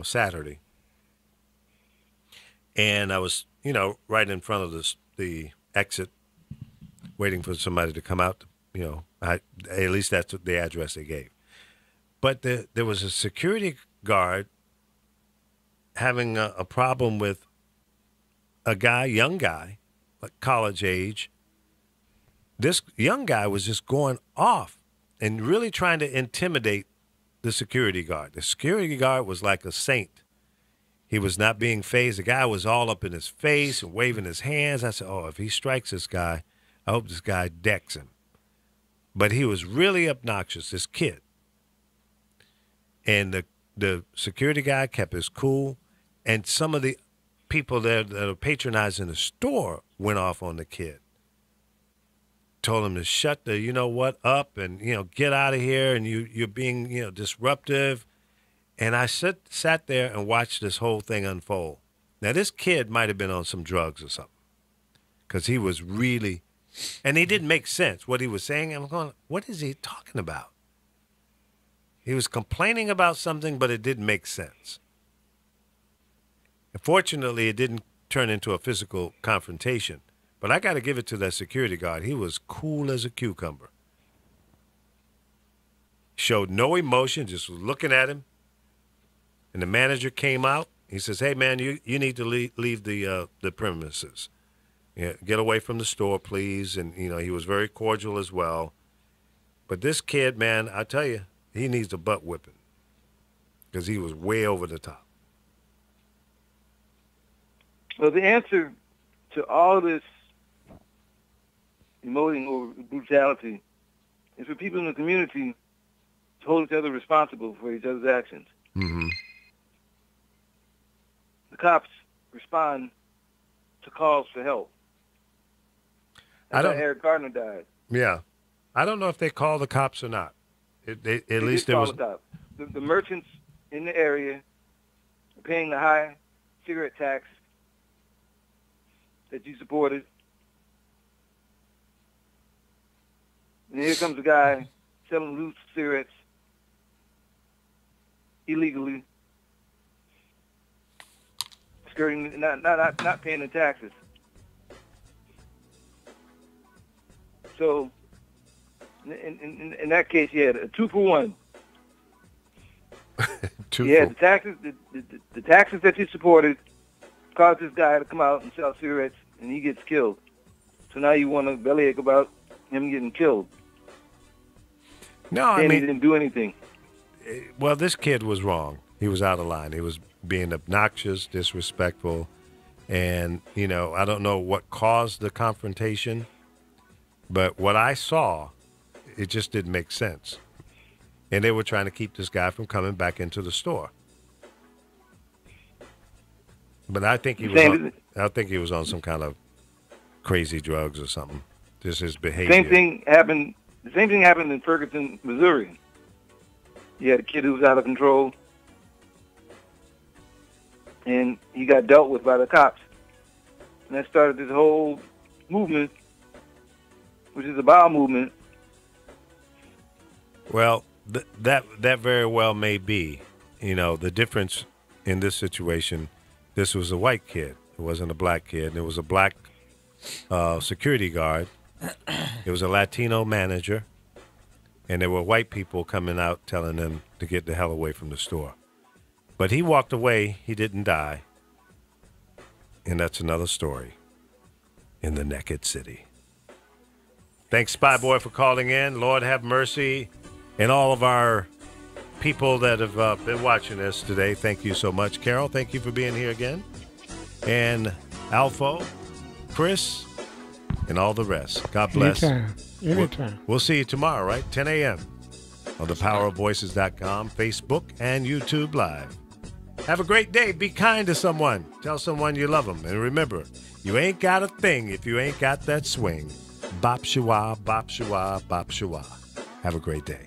Saturday, and I was, right in front of the exit, waiting for somebody to come out. At least that's the address they gave. But there was a security guard having a problem with a young guy, like college age. This young guy was just going off and really trying to intimidate the security guard. The security guard was like a saint. He was not being fazed. The guy was all up in his face and waving his hands. I said, if he strikes this guy, I hope this guy decks him. But he was really obnoxious, this kid. And the security guy kept his cool. And some of the people that are patronizing the store went off on the kid. Told him to shut the up and get out of here, and you're being disruptive. And I sat there and watched this whole thing unfold. Now this kid might have been on some drugs or something, because he was really, and he didn't make sense what he was saying. I'm going, what is he talking about? He was complaining about something, but it didn't make sense. And fortunately, it didn't turn into a physical confrontation. But I got to give it to that security guard. He was cool as a cucumber. Showed no emotion, just was looking at him. And the manager came out. He says, "Hey, man, you need to leave the premises. Get away from the store, please." And, he was very cordial as well. But this kid, man, I tell you, he needs a butt whipping, because he was way over the top. Well, the answer to all this emoting over brutality is for people in the community to hold each other responsible for each other's actions. Mm-hmm. The cops respond to calls for help. That's how Eric Gardner died. Yeah. I don't know if they call the cops or not. At least there was. The merchants in the area are paying the high cigarette tax that you supported. And here comes a guy selling loose cigarettes illegally, skirting, not paying the taxes. So, in that case, you had a 2-for-1. The taxes, the taxes that you supported caused this guy to come out and sell cigarettes, and he gets killed. So now you want to bellyache about him getting killed. No, I mean, he didn't do anything. Well, this kid was wrong. He was out of line. He was being obnoxious, disrespectful, and I don't know what caused the confrontation, but what I saw, it just didn't make sense. And they were trying to keep this guy from coming back into the store. But I think he was on some kind of crazy drugs or something. Just his behavior. The same thing happened in Ferguson, Missouri. You had a kid who was out of control, and he got dealt with by the cops. And that started this whole movement, which is a bowel movement. Well, that very well may be. You know, the difference in this situation, this was a white kid. It wasn't a black kid. And it was a black security guard. It was a Latino manager. And there were white people coming out telling them to get the hell away from the store. But he walked away. He didn't die. And that's another story in the Naked City. Thanks, Spy Boy, for calling in. Lord have mercy. And all of our people that have been watching us today, thank you so much. Carol, thank you for being here again. And Alfo, Chris, and all the rest. God bless. Anytime. We'll see you tomorrow, right? 10 a.m. on thepowerofvoices.com, Facebook, and YouTube Live. Have a great day. Be kind to someone. Tell someone you love them. And remember, you ain't got a thing if you ain't got that swing. Bop shwa, bop shwa, bop shwa. Have a great day.